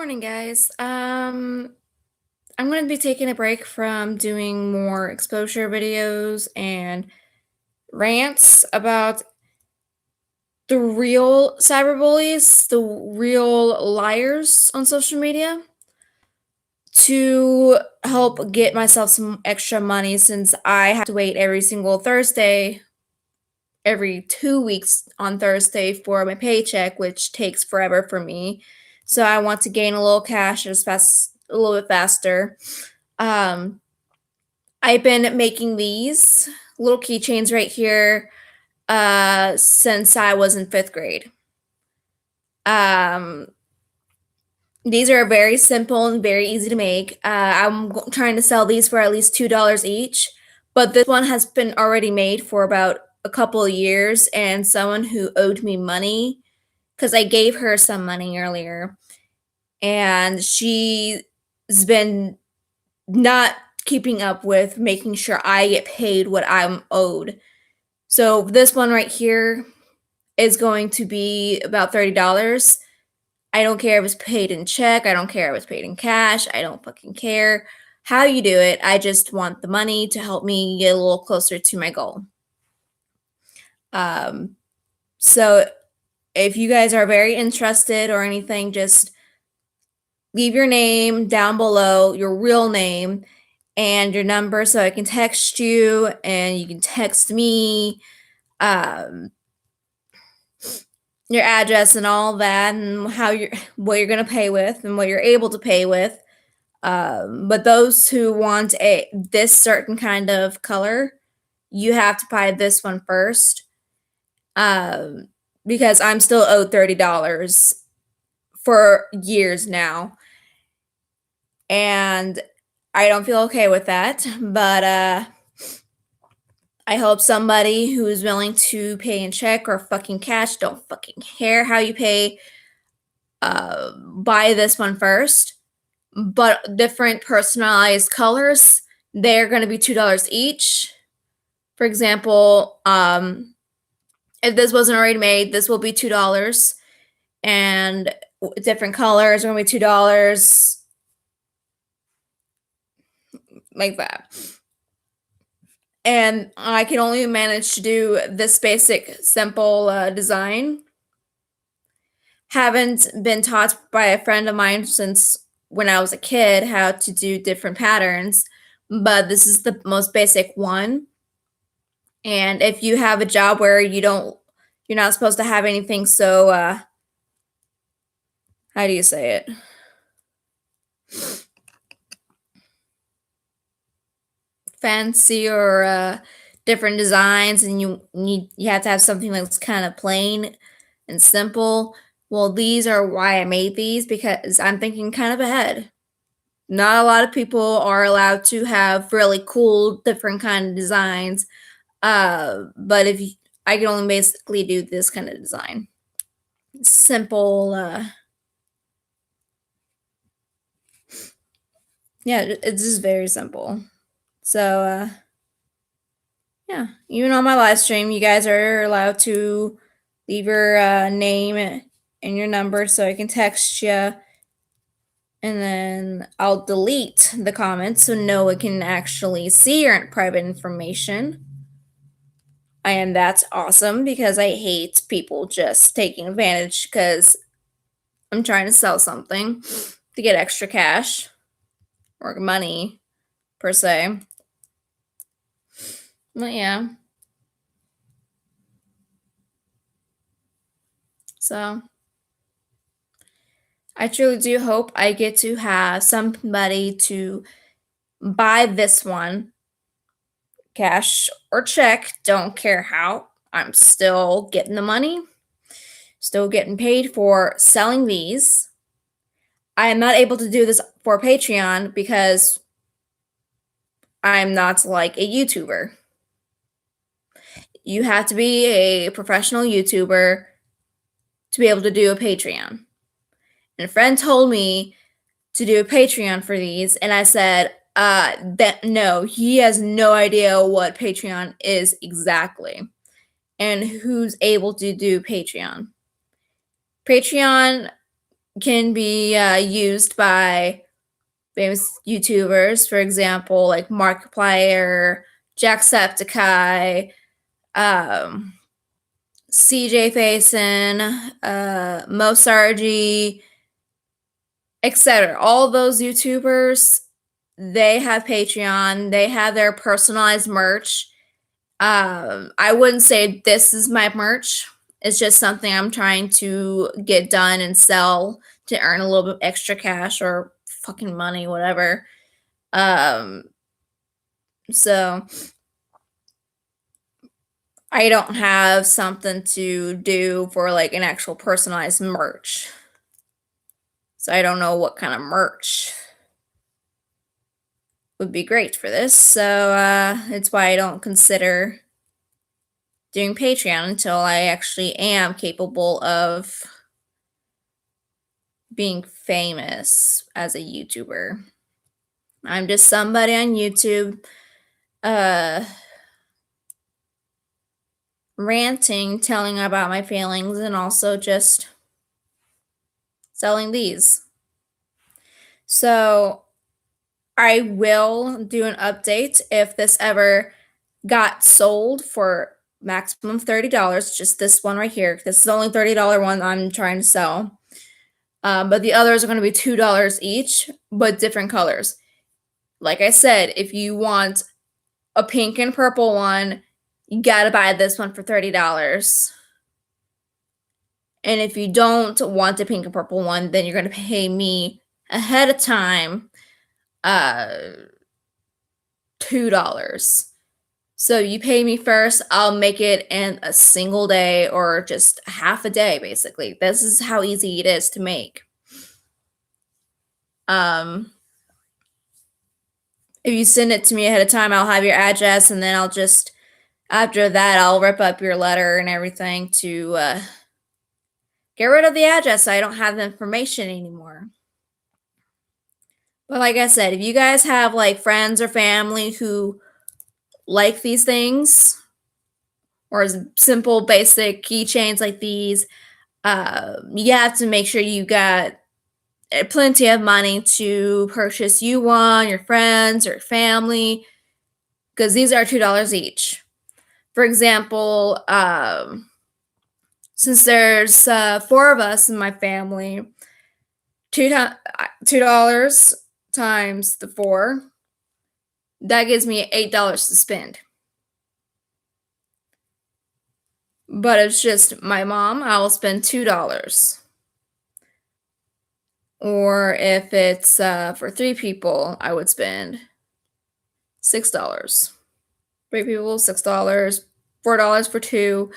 Morning, guys. I'm going to be taking a break from doing more exposure videos and rants about the real cyberbullies, the real liars on social media, to help get myself some extra money since I have to wait every single Thursday, every 2 weeks on Thursday for my paycheck, which takes forever for me. So I want to gain a little cash a little bit faster. Um, I've been making these little keychains right here since I was in 5th grade. Um, these are very simple and very easy to make. I'm trying to sell these for at least $2 each, but this one has been already made for about a couple of years, and someone who owed me money because I gave her some money earlier, and she's been not keeping up with making sure I get paid what I'm owed. So this one right here is going to be about $30. I don't care if it's paid in check. I don't care if it's paid in cash. I don't fucking care how you do it. I just want the money to help me get a little closer to my goal. So if you guys are very interested or anything, just leave your name down below, your real name, and your number so I can text you and you can text me your address and all that and what you're gonna pay with and what you're able to pay with. But those who want this certain kind of color, you have to buy this one first. Because I'm still owed $30 for years now. And I don't feel okay with that, but I hope somebody who is willing to pay in check or fucking cash, don't fucking care how you pay, buy this one first. But different personalized colors, they're going to be $2 each. For example, if this wasn't already made, this will be $2, and different colors are going to be $2, like that. And I can only manage to do this basic, simple design. Haven't been taught by a friend of mine since when I was a kid how to do different patterns, but this is the most basic one. And if you have a job where you're not supposed to have anything so, how do you say it? Fancy or different designs, and you have to have something that's kind of plain and simple. Well, these are why I made these, because I'm thinking kind of ahead. Not a lot of people are allowed to have really cool, different kind of designs. But I can only basically do this kind of design. Simple. Yeah, it's just very simple. So, yeah, even on my live stream, you guys are allowed to leave your name and your number so I can text you, and then I'll delete the comments so no one can actually see your private information. And that's awesome because I hate people just taking advantage because I'm trying to sell something to get extra cash or money, per se. But yeah. So I truly do hope I get to have somebody to buy this one, cash or check, don't care how. I'm still getting the money, still getting paid for selling these. I am not able to do this for Patreon because I'm not like a YouTuber. You have to be a professional YouTuber to be able to do a Patreon. And a friend told me to do a Patreon for these, and I said, that no, he has no idea what Patreon is exactly and who's able to do Patreon. Patreon can be used by famous YouTubers, for example, like Markiplier, Jacksepticeye, um, CJ Faison, Mosargy, etc. All those YouTubers, they have Patreon. They have their personalized merch. I wouldn't say this is my merch. It's just something I'm trying to get done and sell to earn a little bit extra cash or fucking money, whatever. Um, so I don't have something to do for like an actual personalized merch. So I don't know what kind of merch would be great for this. So it's why I don't consider doing Patreon until I actually am capable of being famous as a YouTuber. I'm just somebody on YouTube ranting, telling about my feelings, and also just selling these. So I will do an update if this ever got sold for maximum $30. Just this one right here. This is the only $30 one I'm trying to sell. But the others are going to be $2 each, but different colors. Like I said, if you want a pink and purple one, you gotta buy this one for $30. And if you don't want the pink and purple one, then you're gonna pay me ahead of time $2. So you pay me first, I'll make it in a single day or just half a day, basically. This is how easy it is to make. If you send it to me ahead of time, I'll have your address, and then after that, I'll rip up your letter and everything to get rid of the address so I don't have the information anymore. But like I said, if you guys have like friends or family who like these things, or simple basic keychains like these, you have to make sure you got plenty of money to purchase you one, your friends, or family, because these are $2 each. For example, since there's 4 of us in my family, $2 times the 4, that gives me $8 to spend. But if it's just my mom, I'll spend $2. Or if it's for 3 people, I would spend $6. 3 people, $6, $4 for 2,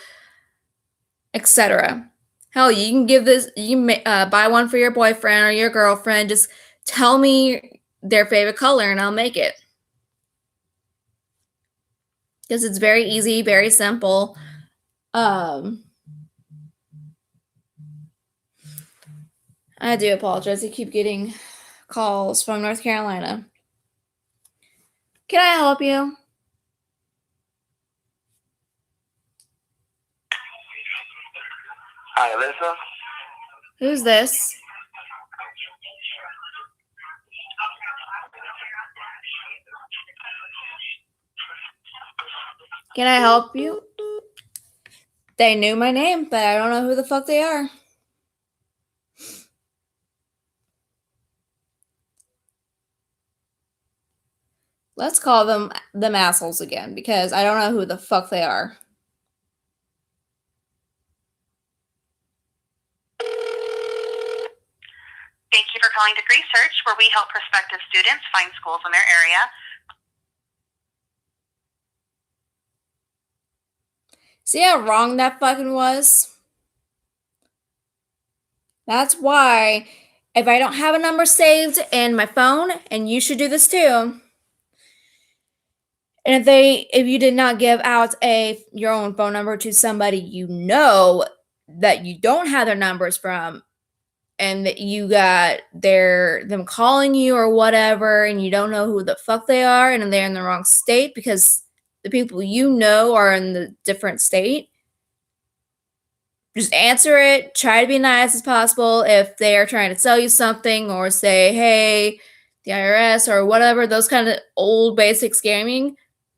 etc. Hell, you can give this, you can buy one for your boyfriend or your girlfriend. Just tell me their favorite color and I'll make it. Because it's very easy, very simple. I do apologize. I keep getting calls from North Carolina. Can I help you? Hi, Alyssa. Who's this? Can I help you? They knew my name, but I don't know who the fuck they are. Let's call them assholes again, because I don't know who the fuck they are. Thank you for calling Degree Search, where we help prospective students find schools in their area. See how wrong that fucking was? That's why, if I don't have a number saved in my phone, and you should do this too, and if you did not give out your own phone number to somebody you know that you don't have their numbers from, and that you got them calling you or whatever, and you don't know who the fuck they are, and they're in the wrong state because the people you know are in the different state, just answer it. Try to be nice as possible if they are trying to sell you something or say, hey, the IRS or whatever, those kind of old basic scamming.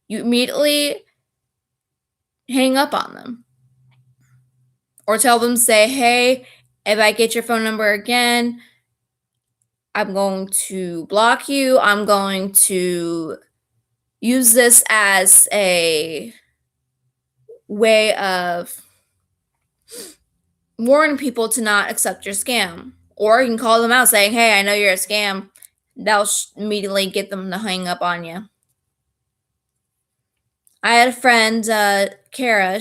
You immediately hang up on them. Or tell them, say, hey, if I get your phone number again, I'm going to block you. I'm going to use this as a way of warning people to not accept your scam. Or you can call them out saying, hey, I know you're a scam. That'll immediately get them to hang up on you. I had a friend, Kara,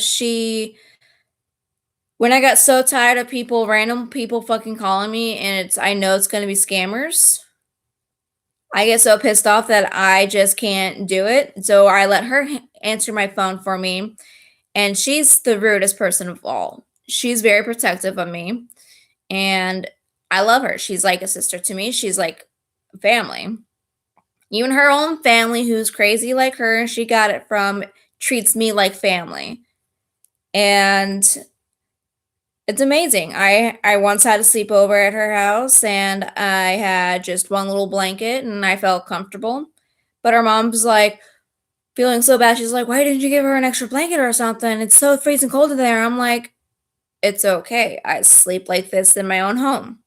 when I got so tired of random people fucking calling me and I know it's going to be scammers, I get so pissed off that I just can't do it. So I let her answer my phone for me. And she's the rudest person of all. She's very protective of me. And I love her. She's like a sister to me. She's like family. Even her own family, who's crazy like her, and she got it from, treats me like family. And it's amazing. I once had a sleepover at her house, and I had just one little blanket, and I felt comfortable. But her mom's like feeling so bad. She's like, "Why didn't you give her an extra blanket or something? It's so freezing cold in there." I'm like, "It's okay. I sleep like this in my own home.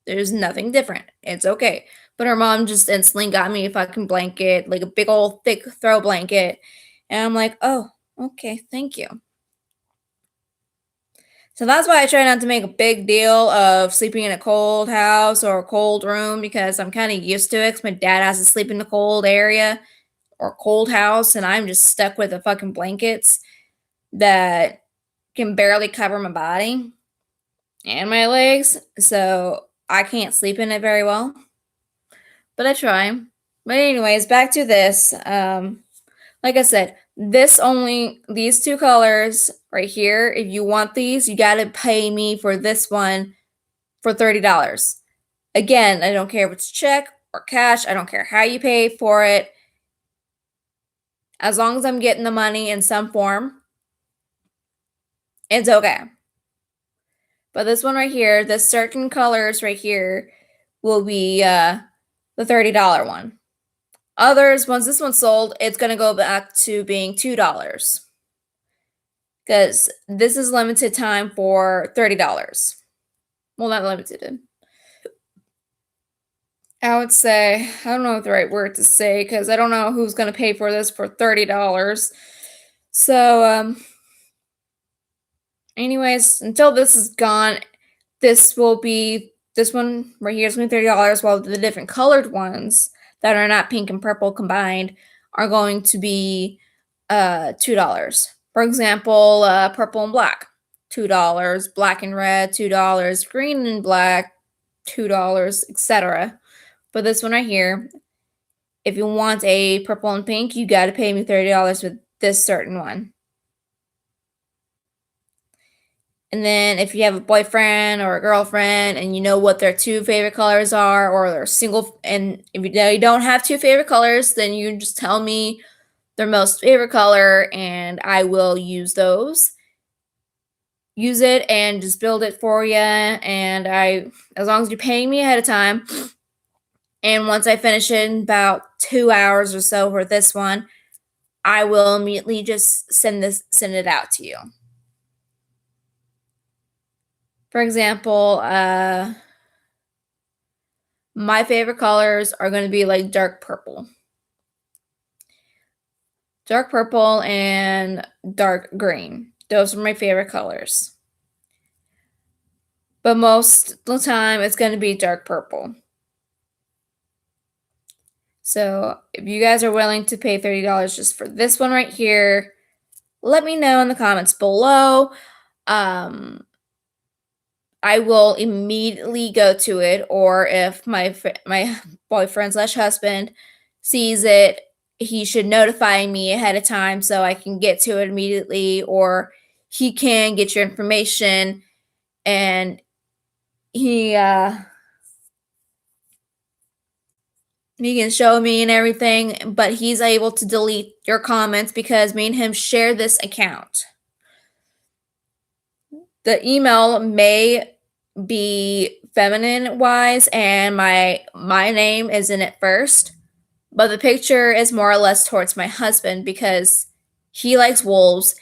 There's nothing different. It's okay." But her mom just instantly got me a fucking blanket, like a big old thick throw blanket. And I'm like, "Oh, okay, thank you." So that's why I try not to make a big deal of sleeping in a cold house or a cold room, because I'm kind of used to it. 'Cause my dad has to sleep in the cold area or cold house, and I'm just stuck with the fucking blankets that can barely cover my body and my legs. So I can't sleep in it very well, but I try. But anyways, back to this. Like I said, these two colors right here, if you want these, you got to pay me for this one for $30. Again, I don't care if it's check or cash. I don't care how you pay for it. As long as I'm getting the money in some form, it's okay. But this one right here, the certain colors right here will be the $30 one. Others, once this one's sold, it's going to go back to being $2. Because this is limited time for $30. Well, not limited. I would say, I don't know what the right word to say, because I don't know who's going to pay for this for $30. So, anyways, until this is gone, this one right here is going to be $30, while the different colored ones that are not pink and purple combined are going to be $2. For example, purple and black, $2, black and red, $2, green and black, $2, etc. But this one right here, if you want a purple and pink, you got to pay me $30 with this certain one. And then if you have a boyfriend or a girlfriend and you know what their two favorite colors are, or they're single, and if you don't have two favorite colors, then you just tell me their most favorite color and I will use those. Use it and just build it for you. And as long as you're paying me ahead of time, and once I finish it in about 2 hours or so for this one, I will immediately just send it out to you. For example, my favorite colors are going to be like dark purple and dark green. Those are my favorite colors. But most of the time, it's going to be dark purple. So if you guys are willing to pay $30 just for this one right here, let me know in the comments below. I will immediately go to it, or if my boyfriend/husband sees it, he should notify me ahead of time so I can get to it immediately, or he can get your information and he can show me and everything, but he's able to delete your comments because me and him share this account. The email may be feminine wise and my name is in it first, but the picture is more or less towards my husband because he likes wolves,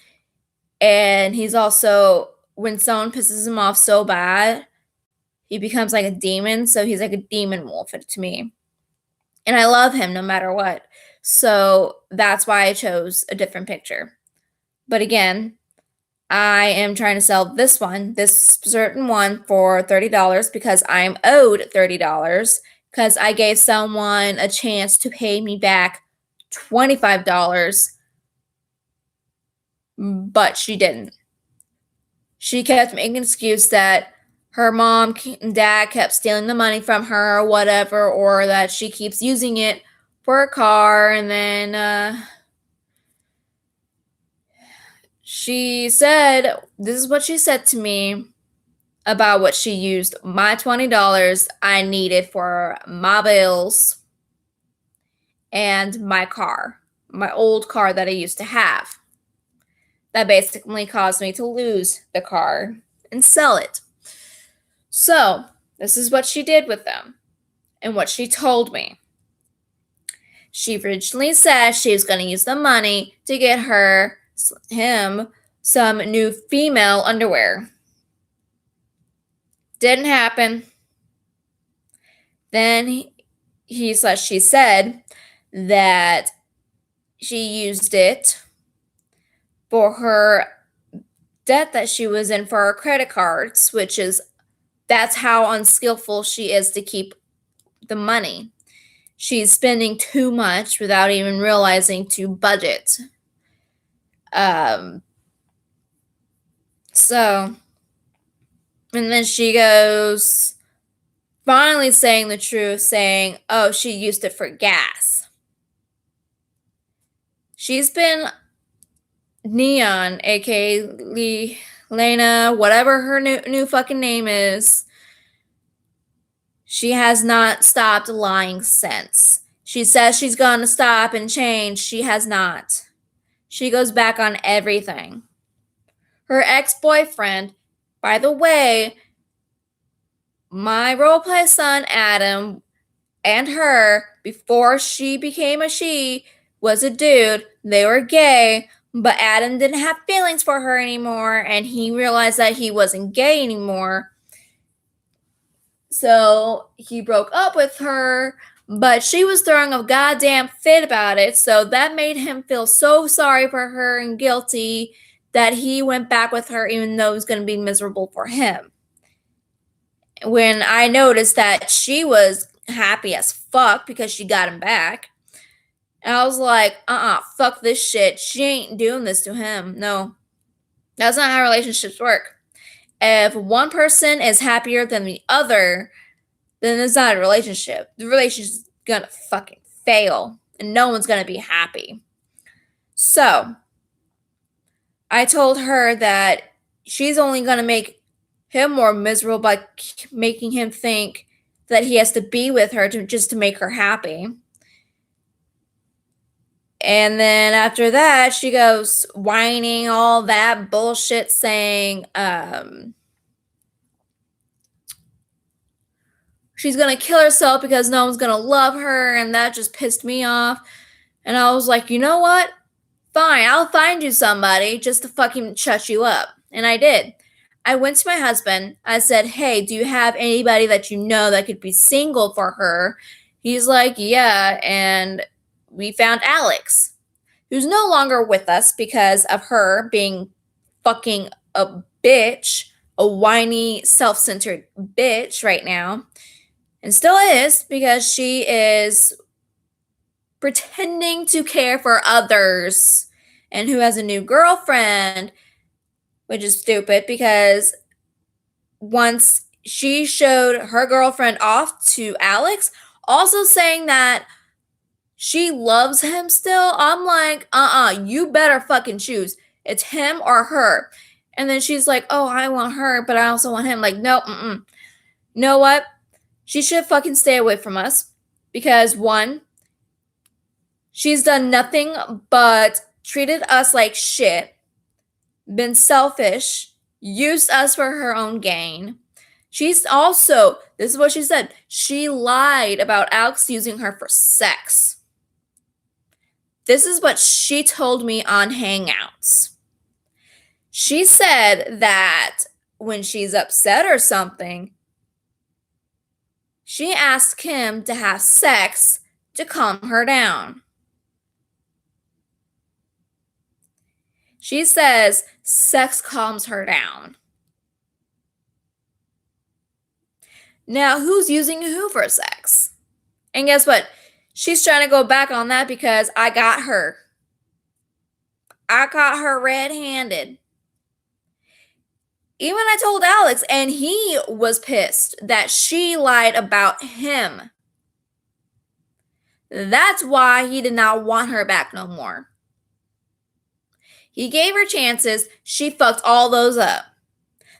and he's also, when someone pisses him off so bad, he becomes like a demon, so he's like a demon wolf to me. And I love him no matter what. So that's why I chose a different picture. But again, I am trying to sell this certain one, for $30 because I'm owed $30 because I gave someone a chance to pay me back $25, but she didn't. She kept making an excuse that her mom and dad kept stealing the money from her or whatever, or that she keeps using it for a car, and then she said, this is what she said to me about what she used my $20 I needed for my bills and my car, my old car that I used to have. That basically caused me to lose the car and sell it. So, this is what she did with them and what she told me. She originally said she was going to use the money to get him some new female underwear. Didn't happen. Then she said that she used it for her debt that she was in for her credit cards, that's how unskillful she is to keep the money. She's spending too much without even realizing to budget. And then she goes, finally saying the truth, saying, oh, she used it for gas. She's been Neon, aka Lena, whatever her new fucking name is. She has not stopped lying since. She says she's gonna stop and change. She has not. She goes back on everything. Her ex-boyfriend, by the way, my roleplay son Adam and her, before she became a she, was a dude. They were gay, but Adam didn't have feelings for her anymore, and he realized that he wasn't gay anymore. So he broke up with her, but she was throwing a goddamn fit about it, so that made him feel so sorry for her and guilty that he went back with her even though it was going to be miserable for him. When I noticed that she was happy as fuck because she got him back, and I was like, fuck this shit. She ain't doing this to him. No. That's not how relationships work. If one person is happier than the other, then it's not a relationship. The relationship's gonna fucking fail, and no one's gonna be happy. So, I told her that she's only gonna make him more miserable by making him think that he has to be with her just to make her happy. And then after that, she goes whining all that bullshit, saying she's going to kill herself because no one's going to love her, and that just pissed me off. And I was like, you know what? Fine, I'll find you somebody just to fucking shut you up. And I did. I went to my husband. I said, hey, do you have anybody that you know that could be single for her? He's like, yeah. And we found Alex, who's no longer with us because of her being fucking a bitch, a whiny, self-centered bitch right now. And still is, because she is pretending to care for others, and who has a new girlfriend, which is stupid because once she showed her girlfriend off to Alex, also saying that she loves him still, I'm like, you better fucking choose. It's him or her. And then she's like, oh, I want her, but I also want him. Like, no, You know what? She should fucking stay away from us because, one, she's done nothing but treated us like shit, been selfish, used us for her own gain. She's also, this is what she said, she lied about Alex using her for sex. This is what she told me on Hangouts. She said that when she's upset or something, she asked him to have sex to calm her down. She says sex calms her down. Now, who's using who for sex? And guess what? She's trying to go back on that because I got her. I caught her red-handed. Even I told Alex, and he was pissed that she lied about him. That's why he did not want her back no more. He gave her chances. She fucked all those up.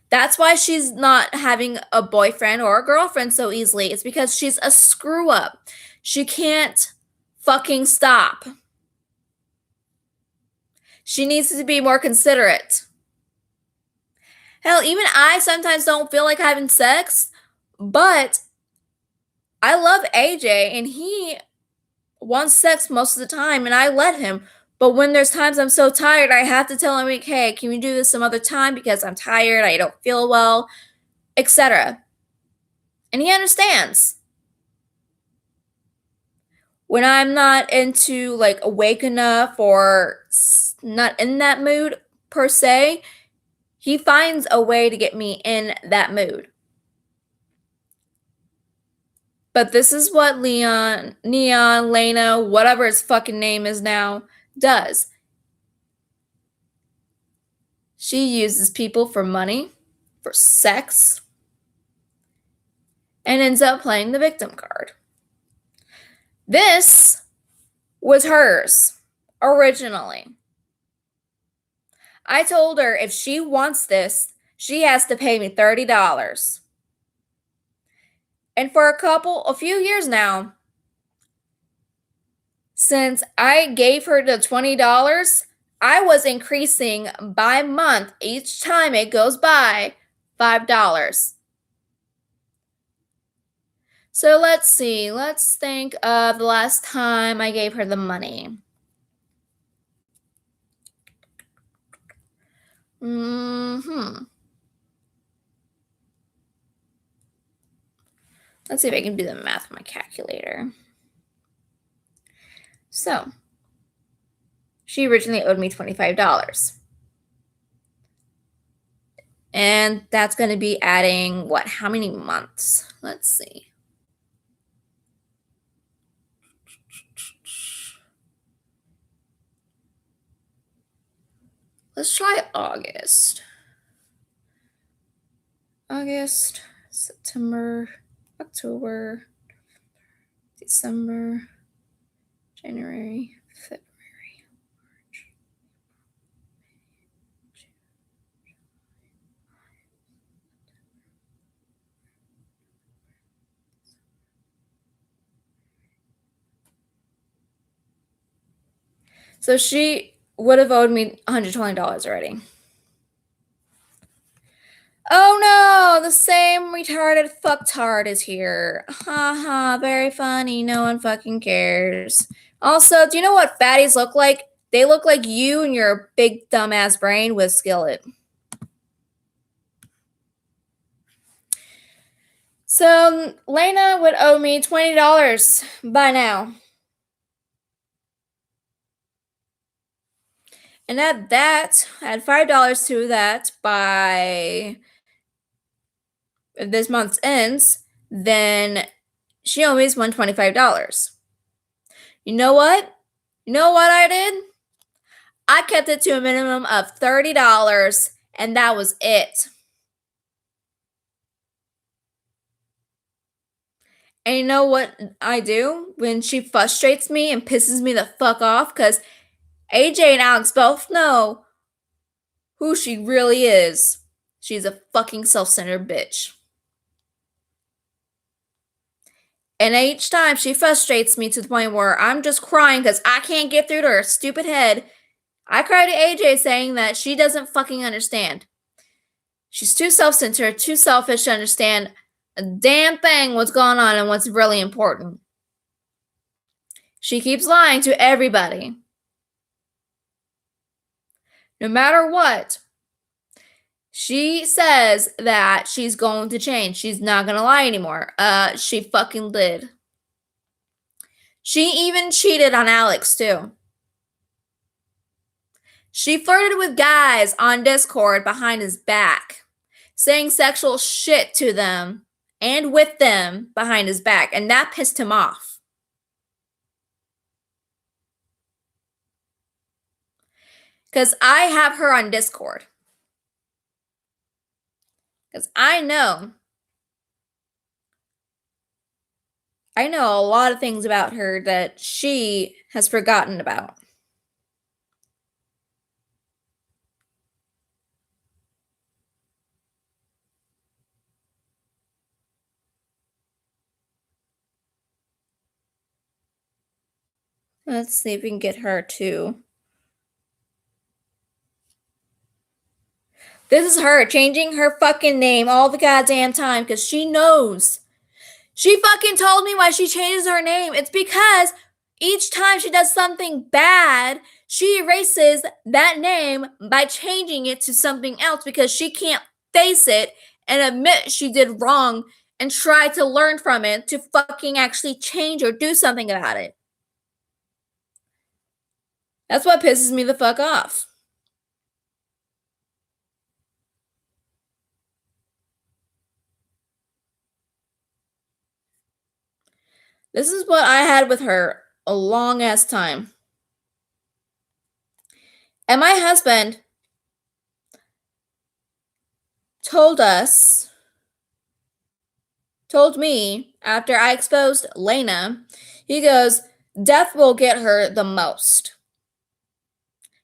That's why she's not having a boyfriend or a girlfriend so easily. It's because she's a screw up. She can't fucking stop. She needs to be more considerate. Hell, even I sometimes don't feel like having sex, but I love AJ and he wants sex most of the time and I let him. But when there's times I'm so tired, I have to tell him, like, hey, can we do this some other time because I'm tired, I don't feel well, etc. And he understands. When I'm not into, like, awake enough or not in that mood per se, he finds a way to get me in that mood. But this is what Neon, Lena, whatever his fucking name is now, does. She uses people for money, for sex, and ends up playing the victim card. This was hers originally. I told her if she wants this, she has to pay me $30. And for a few years now, since I gave her the $20, I was increasing by month each time it goes by $5. So let's see. Let's think of the last time I gave her the money. Let's see if I can do the math with my calculator. So, she originally owed me $25. And that's going to be adding what? How many months? Let's see. Let's try August. August, September, October, December, January, February, March. So she would have owed me $120 already. Oh no, the same retarded fucktard is here. Haha, very funny. No one fucking cares. Also, do you know what fatties look like? They look like you and your big dumbass brain with Skillet. So Lena would owe me $20 by now. And at that, add $5 to that by this month's ends, then she always won $25. You know what? You know what I did? I kept it to a minimum of $30, and that was it. And you know what I do when she frustrates me and pisses me the fuck off? Because AJ and Alex both know who she really is. She's a fucking self-centered bitch. And each time she frustrates me to the point where I'm just crying because I can't get through to her stupid head. I cry to AJ saying that she doesn't fucking understand. She's too self-centered, too selfish to understand a damn thing what's going on and what's really important. She keeps lying to everybody. No matter what, she says that she's going to change. She's not going to lie anymore. She fucking did. She even cheated on Alex, too. She flirted with guys on Discord behind his back, saying sexual shit to them and with them behind his back, and that pissed him off. Because I have her on Discord. Because I know a lot of things about her that she has forgotten about. Let's see if we can get her too. This is her changing her fucking name all the goddamn time because she knows. She fucking told me why she changes her name. It's because each time she does something bad, she erases that name by changing it to something else because she can't face it and admit she did wrong and try to learn from it to fucking actually change or do something about it. That's what pisses me the fuck off. This is what I had with her a long ass time. And my husband told me after I exposed Lena, he goes, death will get her the most.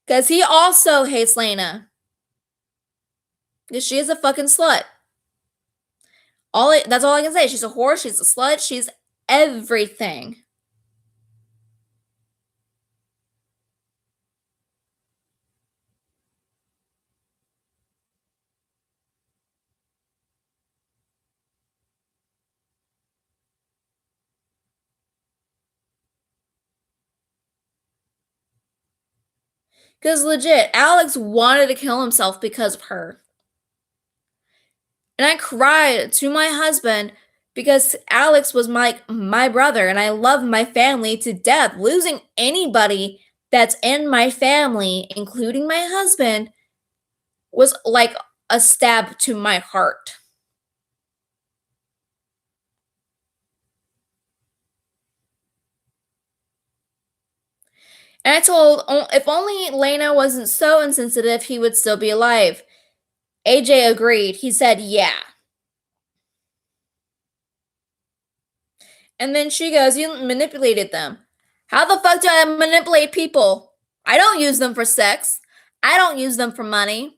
Because he also hates Lena. Because she is a fucking slut. That's all I can say. She's a whore, she's a slut, she's everything. Because legit, Alex wanted to kill himself because of her. And I cried to my husband because Alex was my brother and I love my family to death. Losing anybody that's in my family, including my husband, was like a stab to my heart. And I told, if only Lena wasn't so insensitive, he would still be alive. AJ agreed. He said, yeah. And then she goes, you manipulated them. How the fuck do I manipulate people? I don't use them for sex. I don't use them for money.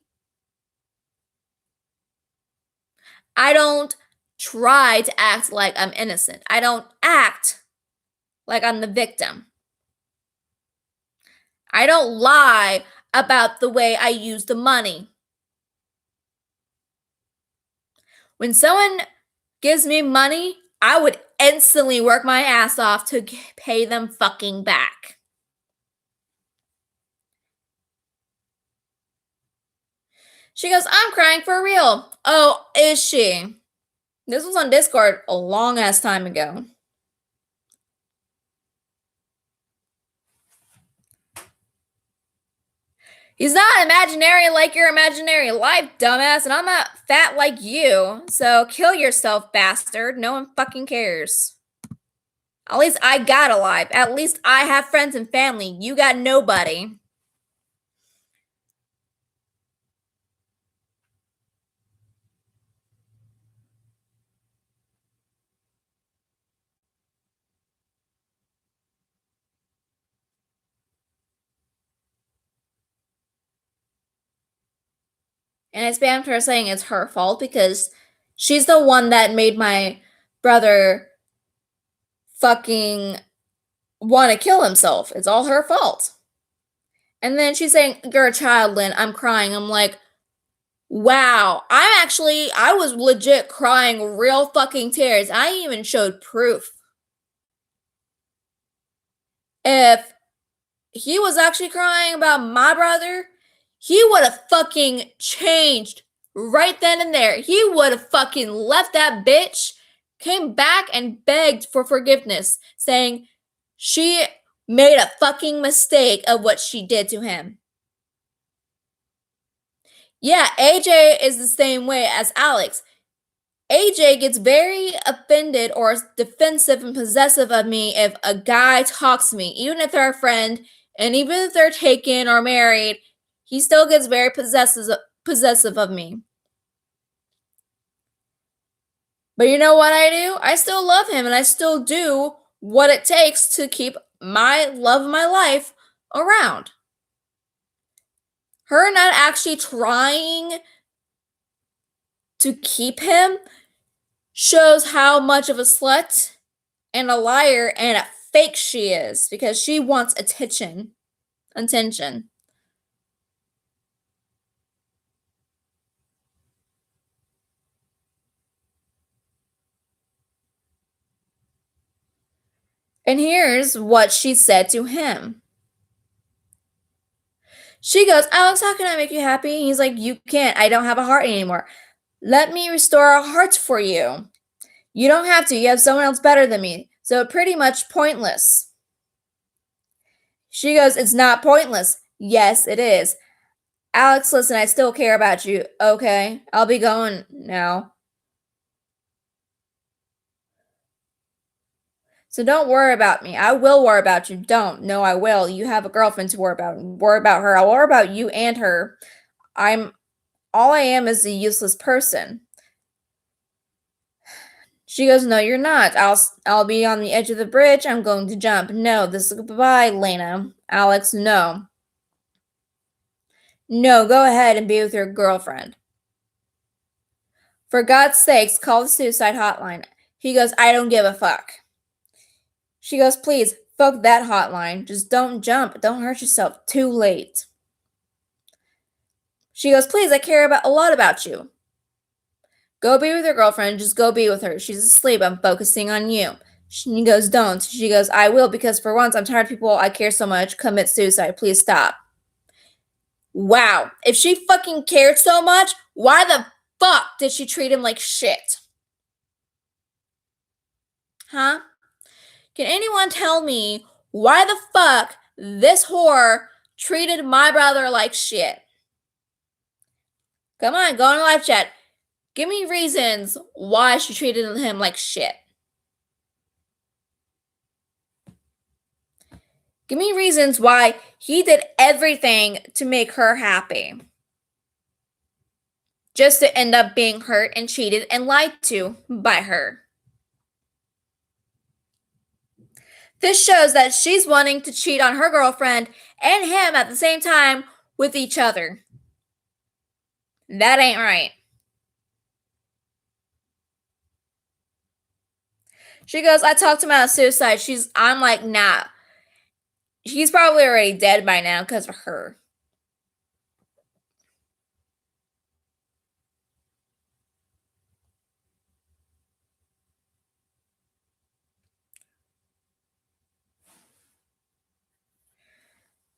I don't try to act like I'm innocent. I don't act like I'm the victim. I don't lie about the way I use the money. When someone gives me money, I would instantly work my ass off to pay them fucking back. She goes, I'm crying for real. Oh, is she? This was on Discord a long ass time ago. He's not imaginary like your imaginary life, dumbass, and I'm not fat like you. So kill yourself, bastard. No one fucking cares. At least I got a life. At least I have friends and family. You got nobody. And I spammed her saying it's her fault because she's the one that made my brother fucking want to kill himself. It's all her fault. And then she's saying, you're a child, Lynn. I'm crying. I'm like, Wow. I was legit crying real fucking tears. I even showed proof. If he was actually crying about my brother, he would have fucking changed right then and there. He would have fucking left that bitch, came back and begged for forgiveness, saying she made a fucking mistake of what she did to him. Yeah, AJ is the same way as Alex. AJ gets very offended or defensive and possessive of me if a guy talks to me, even if they're a friend, and even if they're taken or married, he still gets very possessive of me. But you know what I do? I still love him and I still do what it takes to keep my love of my life around. Her not actually trying to keep him shows how much of a slut and a liar and a fake she is, because she wants attention. And here's what she said to him. She goes, Alex, how can I make you happy? He's like, you can't. I don't have a heart anymore. Let me restore our hearts for you. You don't have to. You have someone else better than me. So pretty much pointless. She goes, it's not pointless. Yes, it is. Alex, listen, I still care about you. Okay, I'll be going now. So don't worry about me. I will worry about you. Don't. No, I will. You have a girlfriend to worry about. Worry about her. I'll worry about you and her. All I am is a useless person. She goes, no, you're not. I'll be on the edge of the bridge. I'm going to jump. No, this is goodbye, Lena. Alex, no. No, go ahead and be with your girlfriend. For God's sakes, call the suicide hotline. He goes, I don't give a fuck. She goes, please, fuck that hotline. Just don't jump. Don't hurt yourself. Too late. She goes, please, I care a lot about you. Go be with your girlfriend. Just go be with her. She's asleep. I'm focusing on you. She goes, don't. She goes, I will, because for once, I'm tired of people I care so much commit suicide. Please stop. Wow. If she fucking cared so much, why the fuck did she treat him like shit? Huh? Can anyone tell me why the fuck this whore treated my brother like shit? Come on, go on a live chat. Give me reasons why she treated him like shit. Give me reasons why he did everything to make her happy, just to end up being hurt and cheated and lied to by her. This shows that she's wanting to cheat on her girlfriend and him at the same time with each other. That ain't right. She goes, I talked him out of suicide. I'm like, nah. He's probably already dead by now because of her.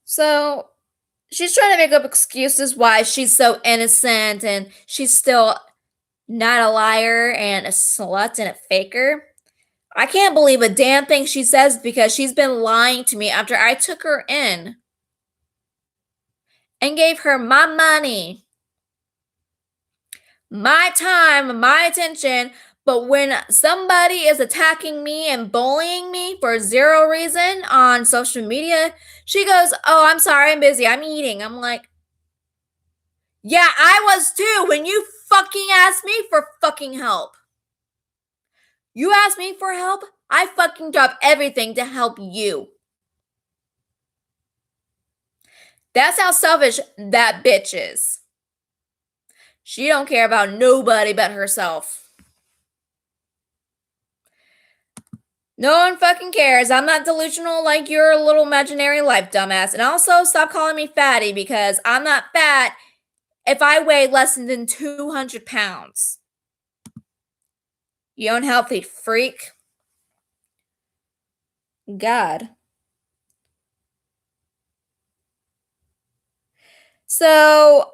So she's trying to make up excuses why she's so innocent and she's still not a liar and a slut and a faker. I can't believe a damn thing she says because she's been lying to me after I took her in and gave her my money, my time, my attention. But when somebody is attacking me and bullying me for zero reason on social media, she goes, oh, I'm sorry, I'm busy, I'm eating. I'm like, yeah, I was too when you fucking asked me for fucking help. You asked me for help, I fucking dropped everything to help you. That's how selfish that bitch is. She don't care about nobody but herself. No one fucking cares. I'm not delusional like your little imaginary life, dumbass. And also, stop calling me fatty because I'm not fat if I weigh less than 200 pounds. You unhealthy freak. God. So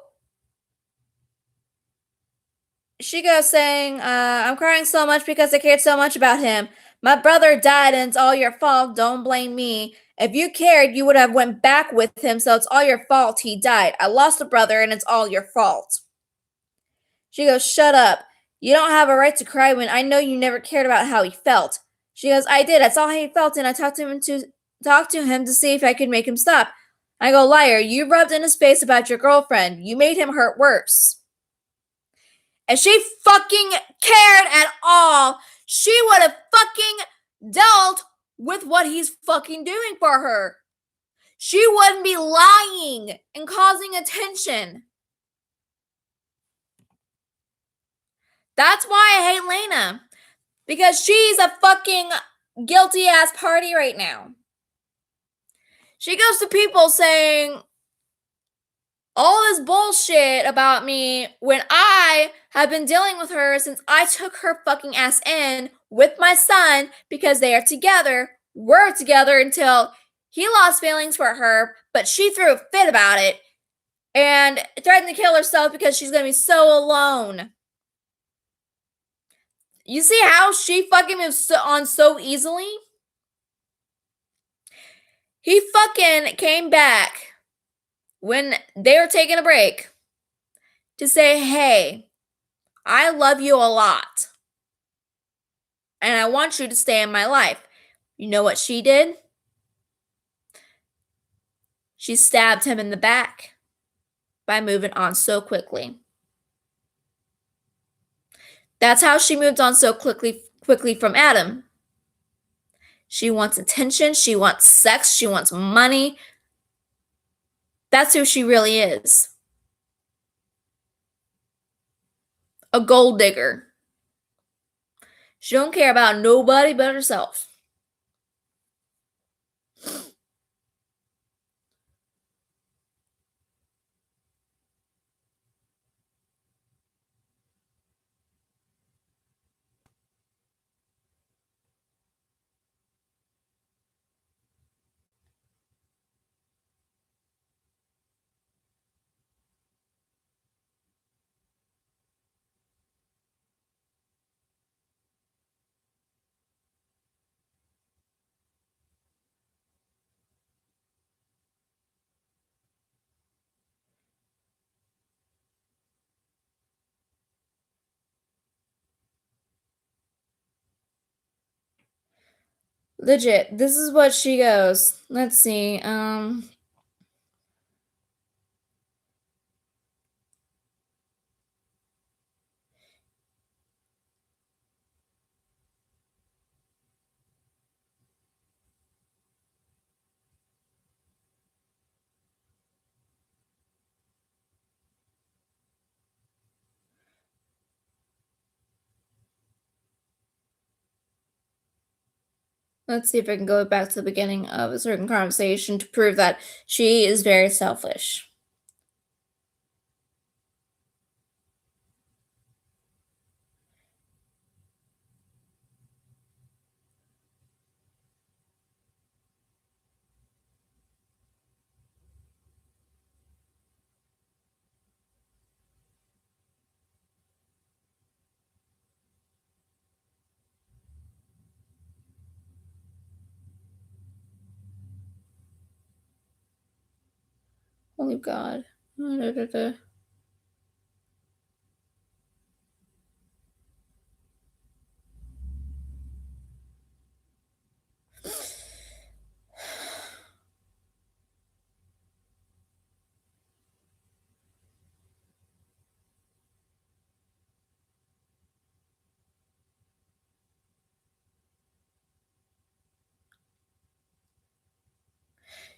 she goes saying, I'm crying so much because I cared so much about him. My brother died and it's all your fault. Don't blame me. If you cared, you would have went back with him, so it's all your fault he died. I lost a brother and it's all your fault. She goes, shut up. You don't have a right to cry when I know you never cared about how he felt. She goes, I did. I saw how he felt and I talked to him to see if I could make him stop. I go, liar, you rubbed in his face about your girlfriend. You made him hurt worse. If she fucking cared at all, she would have fucking dealt with what he's fucking doing for her. She wouldn't be lying and causing attention. That's why I hate Lena. Because she's a fucking guilty ass party right now. She goes to people saying all this bullshit about me when I have been dealing with her since I took her fucking ass in with my son because they are together. We're together until he lost feelings for her, but she threw a fit about it and threatened to kill herself because she's going to be so alone. You see how she fucking moves on so easily? He fucking came back when they were taking a break to say, hey, I love you a lot. And I want you to stay in my life. You know what she did? She stabbed him in the back by moving on so quickly. That's how she moved on so quickly from Adam. She wants attention, she wants sex, she wants money. That's who she really is. A gold digger. She don't care about nobody but herself. Legit, this is what she goes. Let's see. Let's see if I can go back to the beginning of a certain conversation to prove that she is very selfish. Holy God.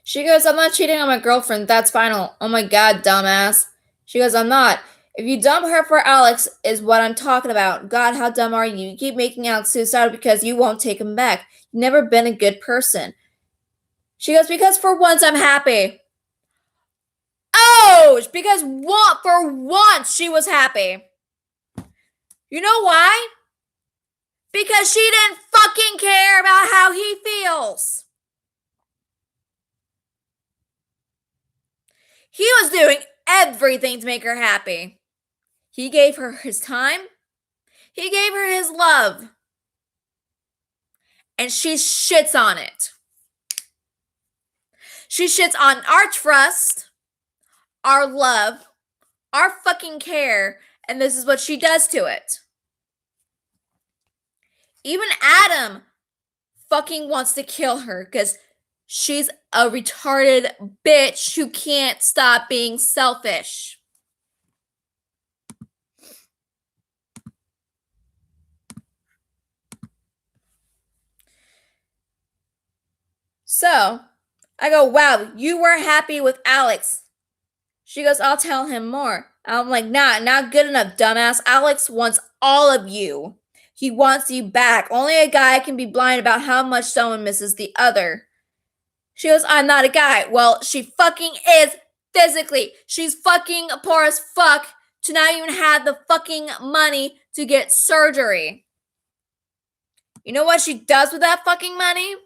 She goes, I'm not cheating on my girlfriend. That's final. Oh my God, dumbass. She goes, I'm not. If you dump her for Alex, is what I'm talking about. God, how dumb are you? You keep making Alex suicidal because you won't take him back. You've never been a good person. She goes, because for once I'm happy. Doge, because for once she was happy. You know why? Because she didn't fucking care about how he feels. He was doing everything to make her happy. He gave her his time. He gave her his love. And she shits on it. She shits on our trust, our love, our fucking care, and this is what she does to it. Even Adam fucking wants to kill her because she's a retarded bitch who can't stop being selfish. So, I go, wow, you were happy with Alex. She goes, I'll tell him more. I'm like, nah, not good enough, dumbass. Alex wants all of you. He wants you back. Only a guy can be blind about how much someone misses the other. She goes, I'm not a guy. Well, she fucking is physically. She's fucking poor as fuck to not even have the fucking money to get surgery. You know what she does with that fucking money?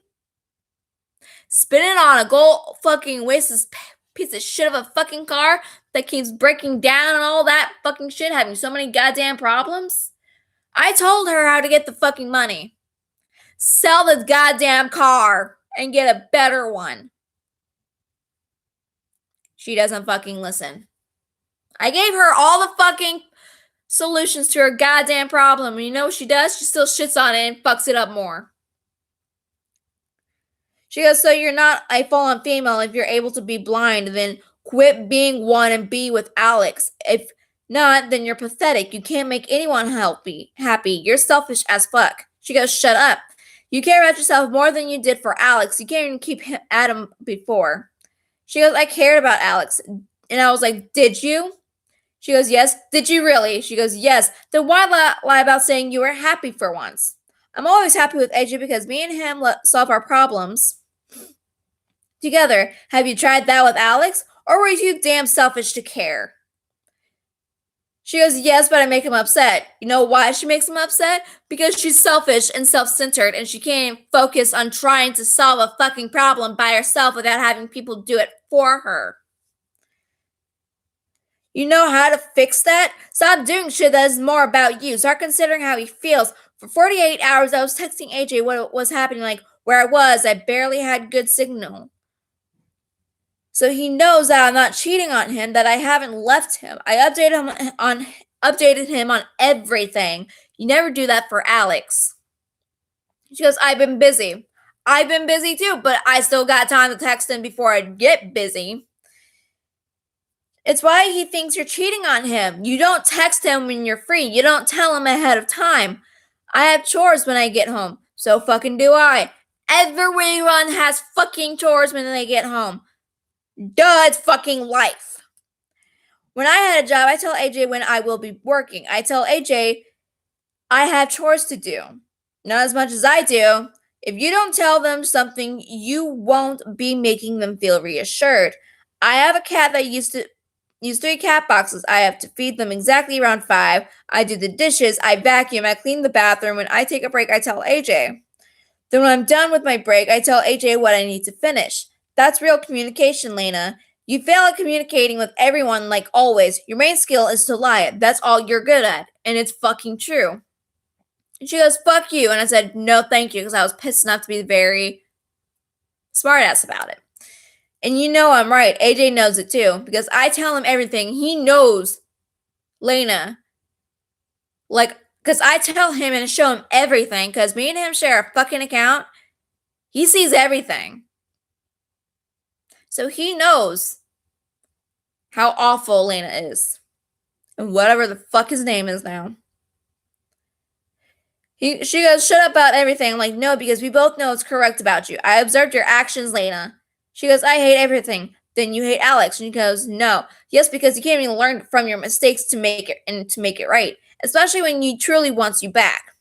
Spin it on a gold fucking wasteless piece of shit of a fucking car that keeps breaking down and all that fucking shit, having so many goddamn problems. I told her how to get the fucking money. Sell this goddamn car and get a better one. She doesn't fucking listen. I gave her all the fucking solutions to her goddamn problem. And you know what she does? She still shits on it and fucks it up more. She goes, so you're not a full-on female if you're able to be blind, then quit being one and be with Alex. If not, then you're pathetic. You can't make anyone happy. You're selfish as fuck. She goes, shut up. You care about yourself more than you did for Alex. You can't even keep Adam before. She goes, I cared about Alex. And I was like, did you? She goes, yes. Did you really? She goes, yes. Then why lie about saying you were happy for once? I'm always happy with AJ because me and him solve our problems together. Have you tried that with Alex? Or were you damn selfish to care? She goes, yes, but I make him upset. You know why she makes him upset? Because she's selfish and self-centered and she can't focus on trying to solve a fucking problem by herself without having people do it for her. You know how to fix that? Stop doing shit that is more about you. Start considering how he feels. For 48 hours, I was texting AJ what was happening, like where I was. I barely had good signal. So he knows that I'm not cheating on him, that I haven't left him. I updated him on everything. You never do that for Alex. She goes, I've been busy. I've been busy too, but I still got time to text him before I get busy. It's why he thinks you're cheating on him. You don't text him when you're free. You don't tell him ahead of time. I have chores when I get home. So fucking do I. Everyone has fucking chores when they get home. Duh, it's fucking life. When I had a job, I tell AJ when I will be working. I tell AJ I have chores to do. Not as much as I do. If you don't tell them something, you won't be making them feel reassured. I have a cat that used to use 3 cat boxes. I have to feed them exactly around 5. I do the dishes, I vacuum, I clean the bathroom. When I take a break, I tell AJ. Then when I'm done with my break, I tell AJ what I need to finish. That's real communication, Lena. You fail at communicating with everyone like always. Your main skill is to lie. That's all you're good at. And it's fucking true. And she goes, fuck you. And I said, no, thank you. Because I was pissed enough to be very smart ass about it. And you know I'm right. AJ knows it too. Because I tell him everything. He knows Lena. Because I tell him and show him everything. Because me and him share a fucking account. He sees everything. So he knows how awful Lena is. And whatever the fuck his name is now. She goes, shut up about everything. I'm like, no, because we both know it's correct about you. I observed your actions, Lena. She goes, I hate everything. Then you hate Alex. And she goes, no. Yes, because you can't even learn from your mistakes to make it right. Especially when he truly wants you back.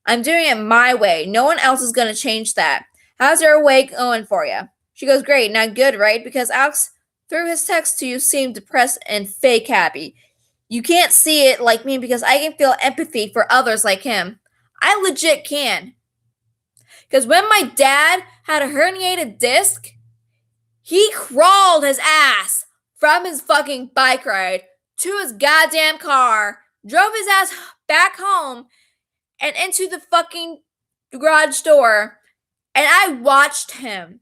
I'm doing it my way. No one else is going to change that. How's your way going for you? She goes, great, not good, right? Because Alex through his text to you seem depressed and fake happy. You can't see it like me because I can feel empathy for others like him. I legit can. Because when my dad had a herniated disc, he crawled his ass from his fucking bike ride to his goddamn car, drove his ass back home and into the fucking garage door, and I watched him.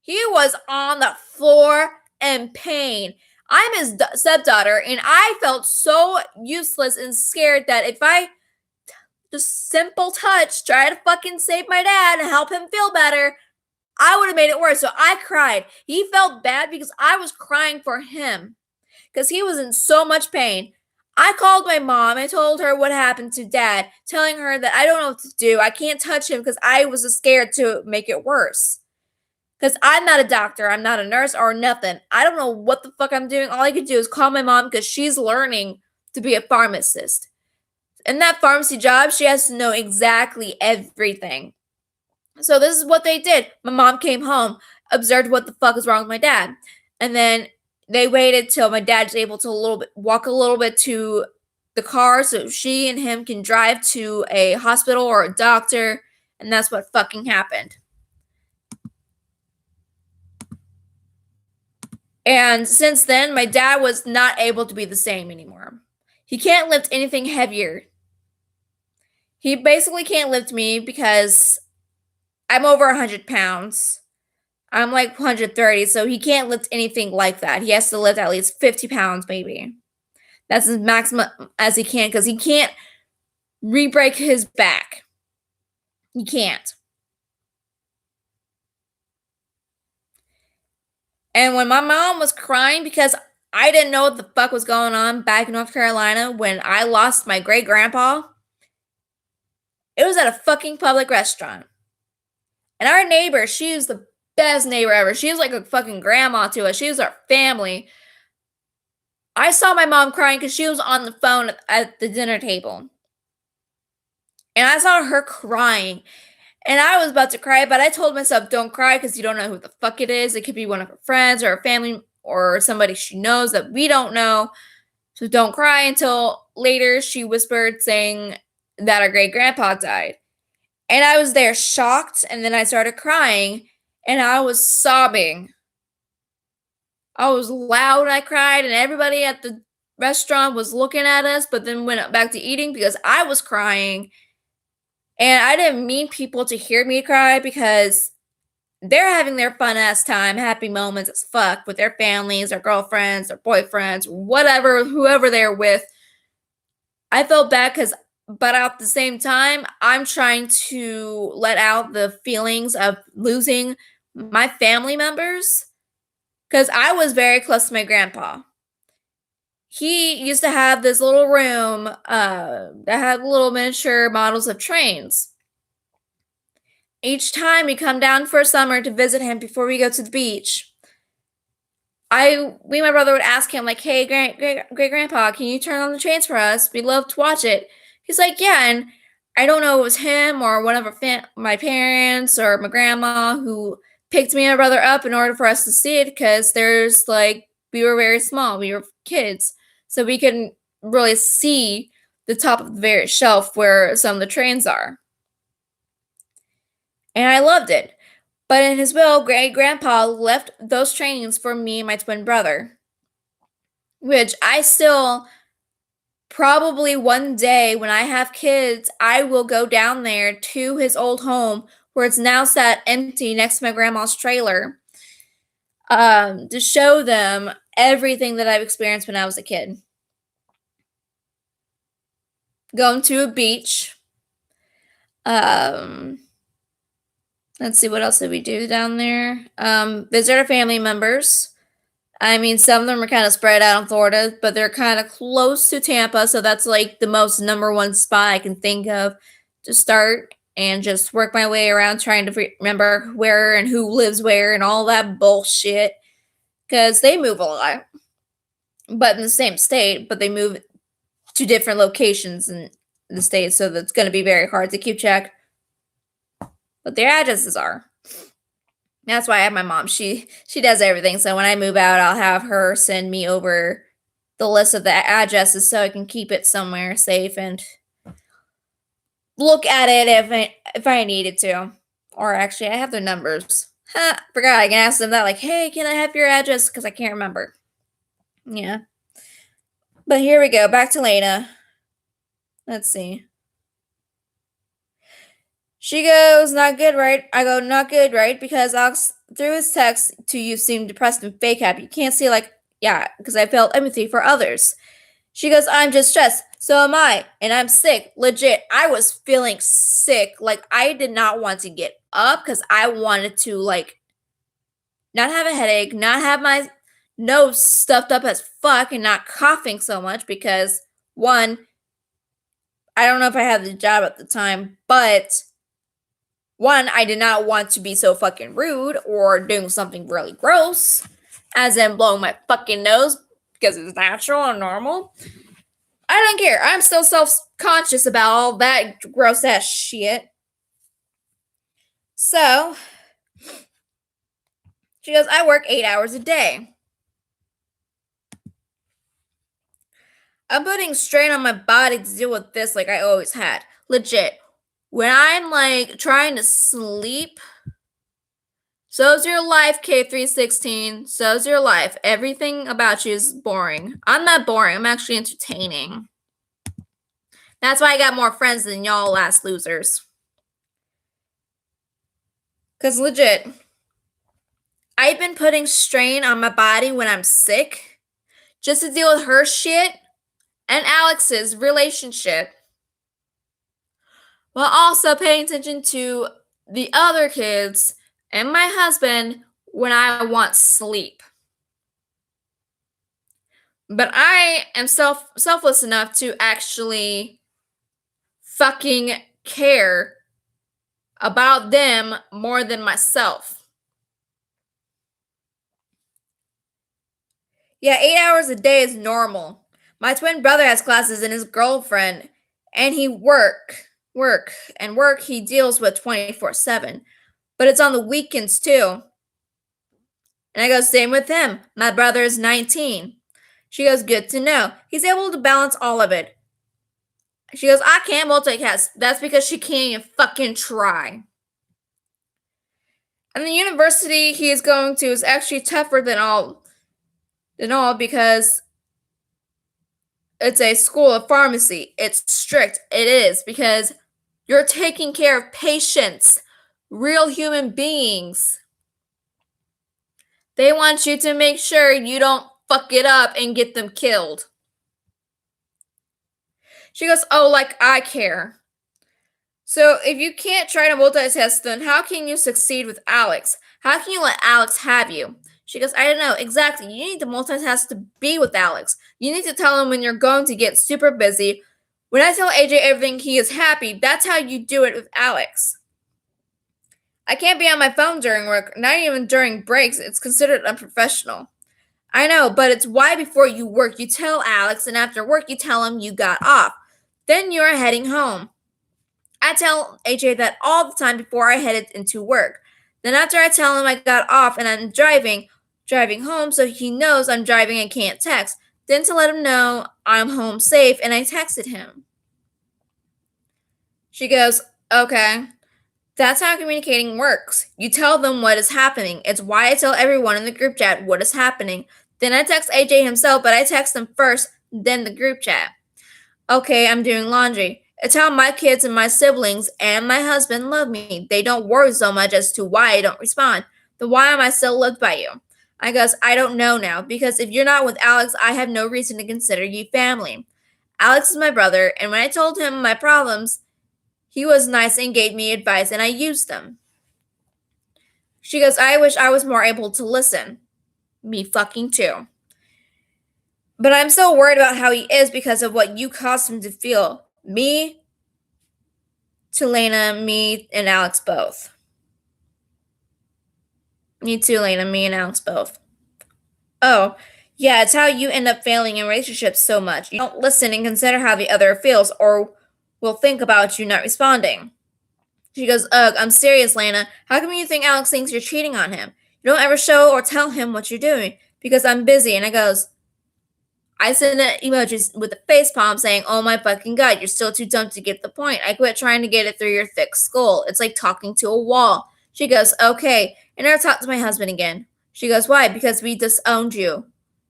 He was on the floor in pain. I'm his stepdaughter, and I felt so useless and scared that if I just simple touch, try to fucking save my dad and help him feel better, I would have made it worse. So I cried. He felt bad because I was crying for him because he was in so much pain. I called my mom and told her what happened to dad, telling her that I don't know what to do. I can't touch him because I was scared to make it worse. Because I'm not a doctor, I'm not a nurse or nothing. I don't know what the fuck I'm doing. All I could do is call my mom because she's learning to be a pharmacist. In that pharmacy job, she has to know exactly everything. So this is what they did. My mom came home, observed what the fuck is wrong with my dad, and then they waited till my dad's able to walk a little bit to the car so she and him can drive to a hospital or a doctor, and that's what fucking happened. And since then, my dad was not able to be the same anymore. He can't lift anything heavier. He basically can't lift me because I'm over 100 pounds. I'm like 130, so he can't lift anything like that. He has to lift at least 50 pounds, maybe. That's as maximum as he can because he can't re-break his back. He can't. And when my mom was crying because I didn't know what the fuck was going on back in North Carolina when I lost my great grandpa, it was at a fucking public restaurant. And our neighbor, she was the best neighbor ever. She was like a fucking grandma to us. She was our family. I saw my mom crying because she was on the phone at the dinner table. And I saw her crying. And I was about to cry, but I told myself, don't cry because you don't know who the fuck it is. It could be one of her friends or a family or somebody she knows that we don't know. So don't cry until later she whispered saying that our great grandpa died. And I was there shocked, and then I started crying, and I was sobbing. I was loud, I cried, and everybody at the restaurant was looking at us, but then went back to eating because I was crying. And I didn't mean people to hear me cry because they're having their fun ass time, happy moments as fuck with their families, their girlfriends, their boyfriends, whatever, whoever they're with. I felt bad but at the same time, I'm trying to let out the feelings of losing my family members because I was very close to my grandpa. He used to have this little room that had little miniature models of trains. Each time we come down for summer to visit him before we go to the beach, and my brother would ask him, like, hey, great grandpa, can you turn on the trains for us? We'd love to watch it. He's like, yeah, and I don't know if it was him or one of my parents or my grandma who picked me and my brother up in order for us to see it because we were very small. We were kids. So we couldn't really see the top of the very shelf where some of the trains are. And I loved it. But in his will, great grandpa left those trains for me and my twin brother. Which I still, probably one day when I have kids, I will go down there to his old home where it's now sat empty next to my grandma's trailer to show them everything that I've experienced when I was a kid. Going to a beach. Let's see, what else did we do down there? Visit our family members. I mean, some of them are kind of spread out in Florida, but they're kind of close to Tampa, so that's like the most number one spot I can think of to start and just work my way around trying to remember where and who lives where and all that bullshit. Because they move a lot, but in the same state, but they move to different locations in the state, so that's going to be very hard to keep track what their addresses are. That's why I have my mom. She does everything. So when I move out, I'll have her send me over the list of the addresses so I can keep it somewhere safe and look at it if I needed to. Or actually, I have their numbers. Huh, forgot. I can ask them that, like, hey, can I have your address? Because I can't remember. Yeah. But here we go. Back to Lena. Let's see. She goes, not good, right? I go, not good, right? Because Alex, through his text to you, seemed depressed and fake happy. You can't see, like, yeah, because I felt empathy for others. She goes, I'm just stressed. So am I. And I'm sick. Legit. I was feeling sick. Like, I did not want to get up because I wanted to, like, not have a headache, not have my nose stuffed up as fuck, and not coughing so much because, one, I don't know if I had the job at the time, but one, I did not want to be so fucking rude or doing something really gross, as in blowing my fucking nose because it's natural and normal. I don't care. I'm still self-conscious about all that gross ass shit. So, she goes, I work 8 hours a day. I'm putting strain on my body to deal with this like I always had. Legit. When I'm like trying to sleep, so's your life, K316. So's your life. Everything about you is boring. I'm not boring. I'm actually entertaining. That's why I got more friends than y'all last losers. Because legit, I've been putting strain on my body when I'm sick just to deal with her shit and Alex's relationship, while also paying attention to the other kids and my husband when I want sleep. But I am selfless enough to actually fucking care about them more than myself. Yeah, 8 hours a day is normal. My twin brother has classes and his girlfriend, and he work, he deals with 24/7. But it's on the weekends too. And I go, same with him. My brother is 19. She goes, good to know. He's able to balance all of it. She goes, I can't multitask. That's because she can't even fucking try. And the university he is going to is actually tougher than all because it's a school of pharmacy. It's strict. It is because you're taking care of patients, real human beings. They want you to make sure you don't fuck it up and get them killed. She goes, oh, like I care. So if you can't try to multitask, then how can you succeed with Alex? How can you let Alex have you? She goes, I don't know. Exactly. You need to multitask to be with Alex. You need to tell him when you're going to get super busy. When I tell AJ everything, he is happy. That's how you do it with Alex. I can't be on my phone during work, not even during breaks. It's considered unprofessional. I know, but it's why before you work, you tell Alex, and after work, you tell him you got off. Then you're heading home. I tell AJ that all the time before I headed into work. Then after I tell him I got off and I'm driving home so he knows I'm driving and can't text. Then to let him know I'm home safe and I texted him. She goes, okay. That's how communicating works. You tell them what is happening. It's why I tell everyone in the group chat what is happening. Then I text AJ himself, but I text him first, then the group chat. Okay, I'm doing laundry. It's how my kids and my siblings and my husband love me. They don't worry so much as to why I don't respond. Then why am I still loved by you? I goes, I don't know now, because if you're not with Alex, I have no reason to consider you family. Alex is my brother, and when I told him my problems, he was nice and gave me advice, and I used them. She goes, I wish I was more able to listen. Me fucking too. But I'm still worried about how he is because of what you caused him to feel. Me, Lena, me, and Alex both. Me too, Lena, me and Alex both. Oh, yeah, it's how you end up failing in relationships so much. You don't listen and consider how the other feels or will think about you not responding. She goes, ugh, I'm serious, Lana. How come you think Alex thinks you're cheating on him? You don't ever show or tell him what you're doing because I'm busy. And I send an emoji with a face palm saying, oh my fucking god, you're still too dumb to get the point. I quit trying to get it through your thick skull. It's like talking to a wall. She goes, okay. And I talk to my husband again. She goes, why? Because we disowned you.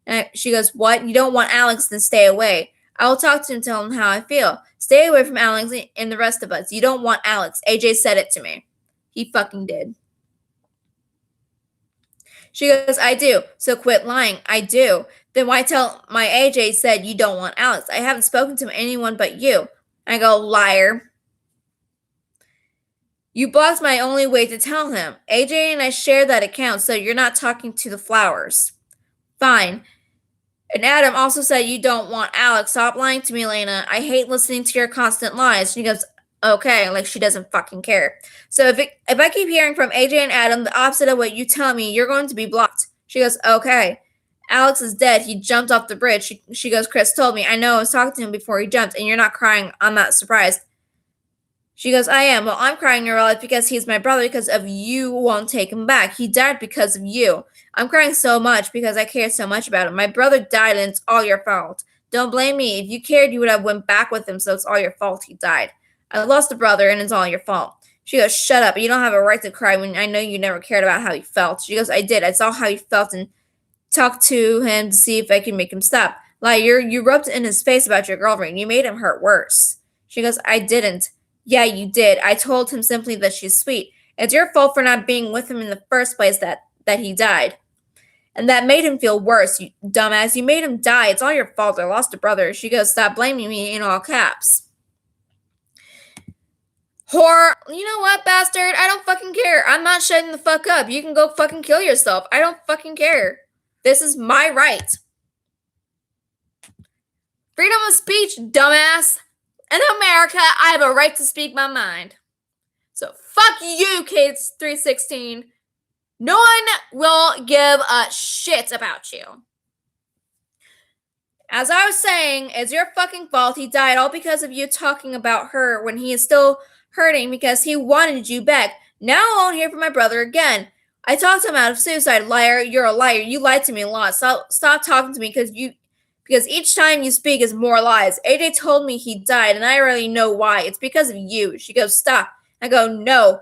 And she goes, what? You don't want Alex, then stay away. I will talk to him and tell him how I feel. Stay away from Alex and the rest of us. You don't want Alex. AJ said it to me. He fucking did. She goes, I do. So quit lying. I do. Then why tell my AJ said you don't want Alex? I haven't spoken to anyone but you. I go, liar. You blocked my only way to tell him. AJ and I share that account, so you're not talking to the flowers. Fine. And Adam also said you don't want Alex. Stop lying to me, Lena. I hate listening to your constant lies. She goes, okay, like she doesn't fucking care. So if I keep hearing from AJ and Adam the opposite of what you tell me, you're going to be blocked. She goes, okay. Alex is dead. He jumped off the bridge. She goes, Chris told me. I know I was talking to him before he jumped, and you're not crying. I'm not surprised. She goes, I am. Well, I'm crying, Norella, because he's my brother because of you won't take him back. He died because of you. I'm crying so much because I care so much about him. My brother died and it's all your fault. Don't blame me. If you cared, you would have went back with him, so it's all your fault he died. I lost a brother and it's all your fault. She goes, shut up. You don't have a right to cry when I know you never cared about how he felt. She goes, I did. I saw how he felt and talked to him to see if I can make him stop. Liar, you rubbed in his face about your girlfriend. You made him hurt worse. She goes, I didn't. Yeah, you did. I told him simply that she's sweet. It's your fault for not being with him in the first place that he died. And that made him feel worse, you dumbass. You made him die. It's all your fault. I lost a brother. She goes, stop blaming me in all caps. Whore. You know what, bastard? I don't fucking care. I'm not shutting the fuck up. You can go fucking kill yourself. I don't fucking care. This is my right. Freedom of speech, dumbass. In America, I have a right to speak my mind. So fuck you, kids 316. No one will give a shit about you. As I was saying, it's your fucking fault he died all because of you talking about her when he is still hurting because he wanted you back. Now I won't hear from my brother again. I talked him out of suicide. Liar, you're a liar. You lied to me a lot. Stop talking to me because each time you speak is more lies. AJ told me he died and I already know why. It's because of you. She goes, stop. I go, no.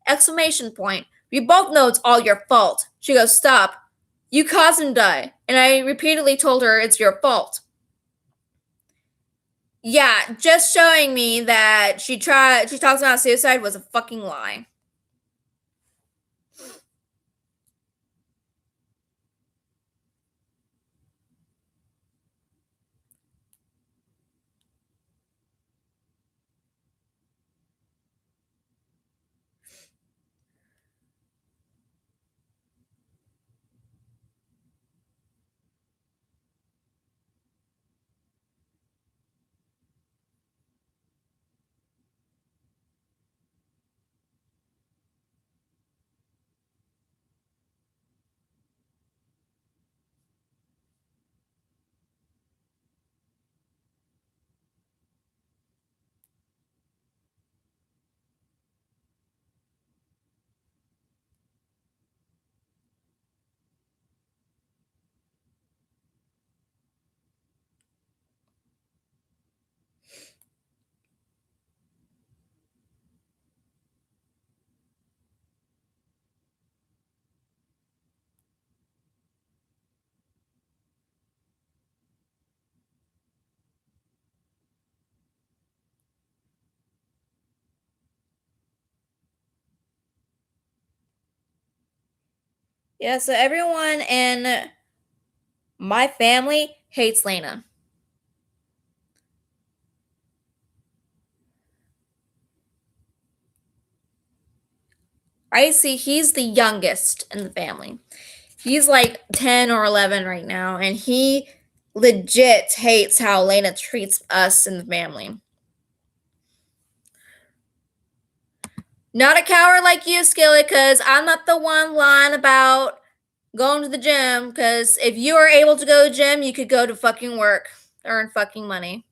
Exclamation point. We both know it's all your fault. She goes, stop. You caused him to die. And I repeatedly told her it's your fault. Yeah, just showing me that she talks about suicide was a fucking lie. Yeah, so everyone in my family hates Lena. I see he's the youngest in the family. He's like 10 or 11 right now, and he legit hates how Lena treats us in the family. Not a coward like you, Skillet, because I'm not the one lying about going to the gym, because if you are able to go to the gym, you could go to fucking work, earn fucking money.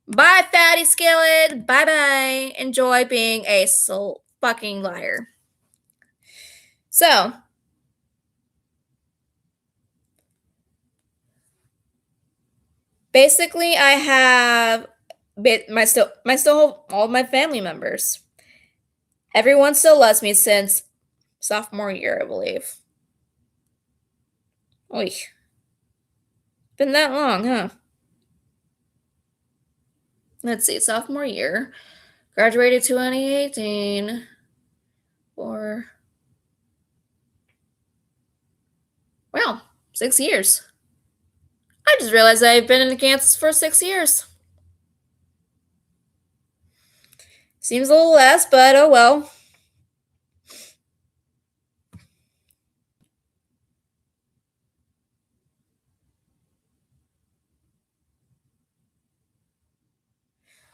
Bye, fatty skillet. Bye bye. Enjoy being a fucking liar. So, basically, I have all my family members. Everyone still loves me since sophomore year, I believe. Oy. Been that long, huh? Let's see, sophomore year. Graduated 2018. Or, well, 6 years. I just realized I've been in Kansas for 6 years. Seems a little less, but oh well.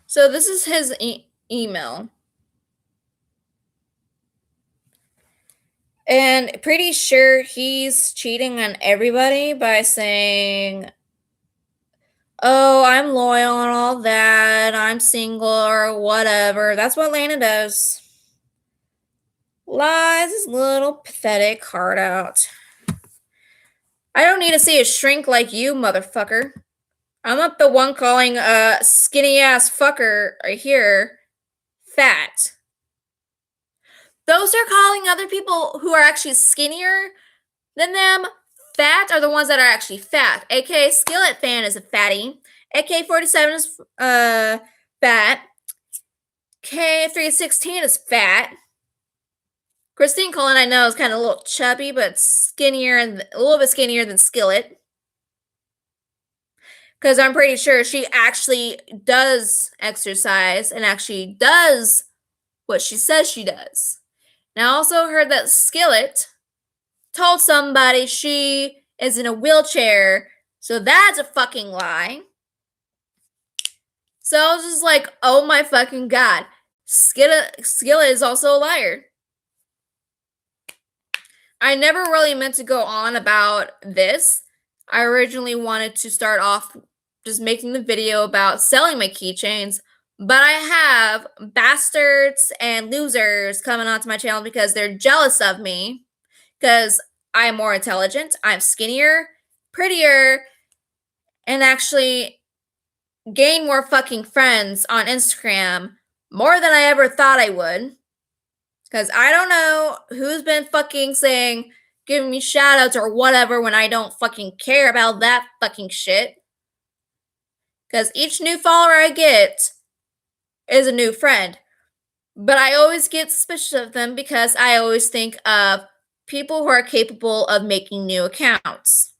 So this is his email. And pretty sure he's cheating on everybody by saying, oh, I'm loyal and all that, I'm single or whatever. That's what Lana does. Lies his little pathetic heart out. I don't need to see a shrink like you, motherfucker. I'm not the one calling a skinny ass fucker right here fat. Those are calling other people who are actually skinnier than them fat are the ones that are actually fat. AK Skillet Fan is a fatty. AK-47 is fat. K316 is fat. Christine Cullen, I know, is kind of a little chubby, but skinnier and a little bit skinnier than Skillet. Because I'm pretty sure she actually does exercise and actually does what she says she does. And I also heard that Skillet told somebody she is in a wheelchair, so that's a fucking lie. So I was just like, oh my fucking god. Skillet is also a liar. I never really meant to go on about this. I originally wanted to start off just making the video about selling my keychains, but I have bastards and losers coming onto my channel because they're jealous of me because I'm more intelligent, I'm skinnier, prettier, and actually gain more fucking friends on Instagram more than I ever thought I would. Because I don't know who's been fucking saying, giving me shout outs or whatever when I don't fucking care about that fucking shit. Because each new follower I get is a new friend. But I always get suspicious of them because I always think of people who are capable of making new accounts.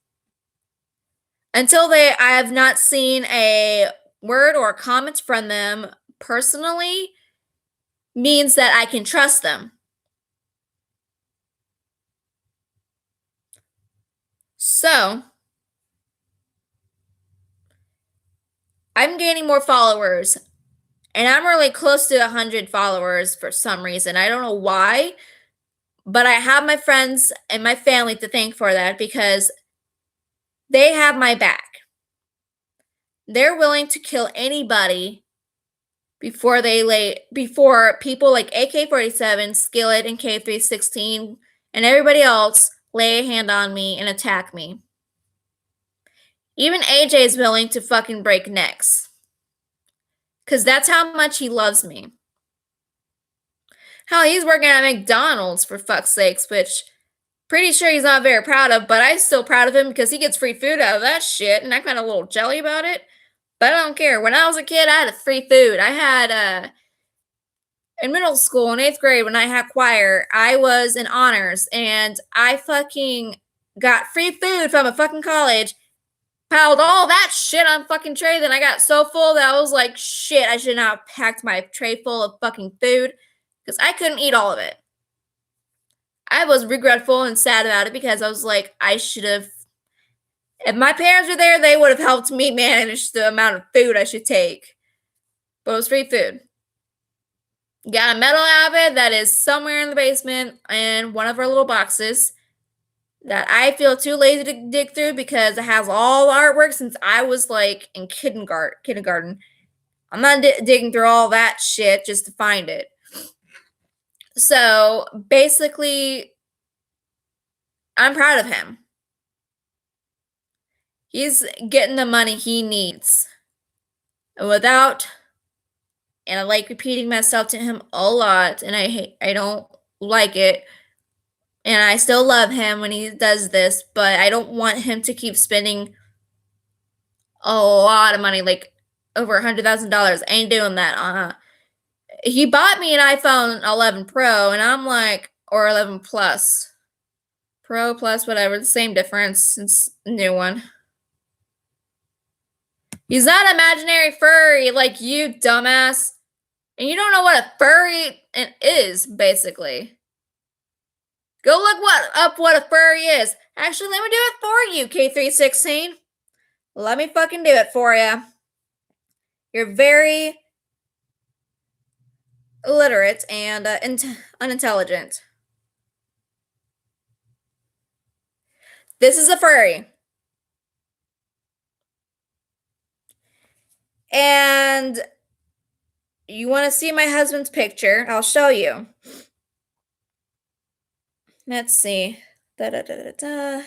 Until I have not seen a word or comment from them personally, means that I can trust them. So, I'm gaining more followers, and I'm really close to 100 followers for some reason. I don't know why, but I have my friends and my family to thank for that because they have my back. They're willing to kill anybody before people like AK-47, Skillet, and K316 and everybody else lay a hand on me and attack me. Even AJ is willing to fucking break necks. Because that's how much he loves me. Hell, he's working at McDonald's, for fuck's sakes, which pretty sure he's not very proud of, but I'm still proud of him because he gets free food out of that shit, and I'm kind of a little jelly about it. But I don't care. When I was a kid, I had free food. I had, in middle school, in 8th grade, when I had choir, I was in honors, and I fucking got free food from a fucking college, piled all that shit on fucking tray, then I got so full that I was like, shit, I should not have packed my tray full of fucking food, because I couldn't eat all of it. I was regretful and sad about it because I was like, I should have, if my parents were there, they would have helped me manage the amount of food I should take. But it was free food. Got a metal out of it that is somewhere in the basement in one of our little boxes that I feel too lazy to dig through because it has all the artwork since I was like in kindergarten. I'm not digging through all that shit just to find it. So basically, I'm proud of him. He's getting the money he needs. Without, and I like repeating myself to him a lot, and I don't like it. And I still love him when he does this, but I don't want him to keep spending a lot of money, like over $100,000. I ain't doing that. He bought me an iPhone 11 Pro, and I'm like, or 11 Plus, Pro Plus, whatever, the same difference. It's a new one. He's not an imaginary furry like you, dumbass. And you don't know what a furry is, basically. Go look up what a furry is. Actually, let me do it for you, K316. Let me fucking do it for you. You're very illiterate and unintelligent. This is a furry. And you want to see my husband's picture? I'll show you. Let's see. Da-da-da-da-da.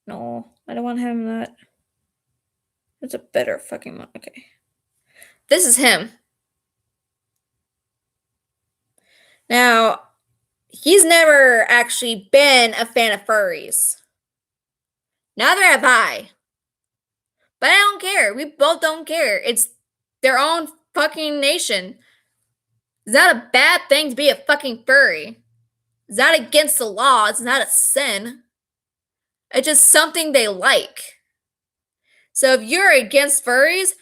No, I don't want him that. There's a better fucking one. Okay. This is him. Now, he's never actually been a fan of furries. Neither have I. But I don't care. We both don't care. It's their own fucking nation. It's not a bad thing to be a fucking furry. It's not against the law. It's not a sin. It's just something they like. So if you're against furries,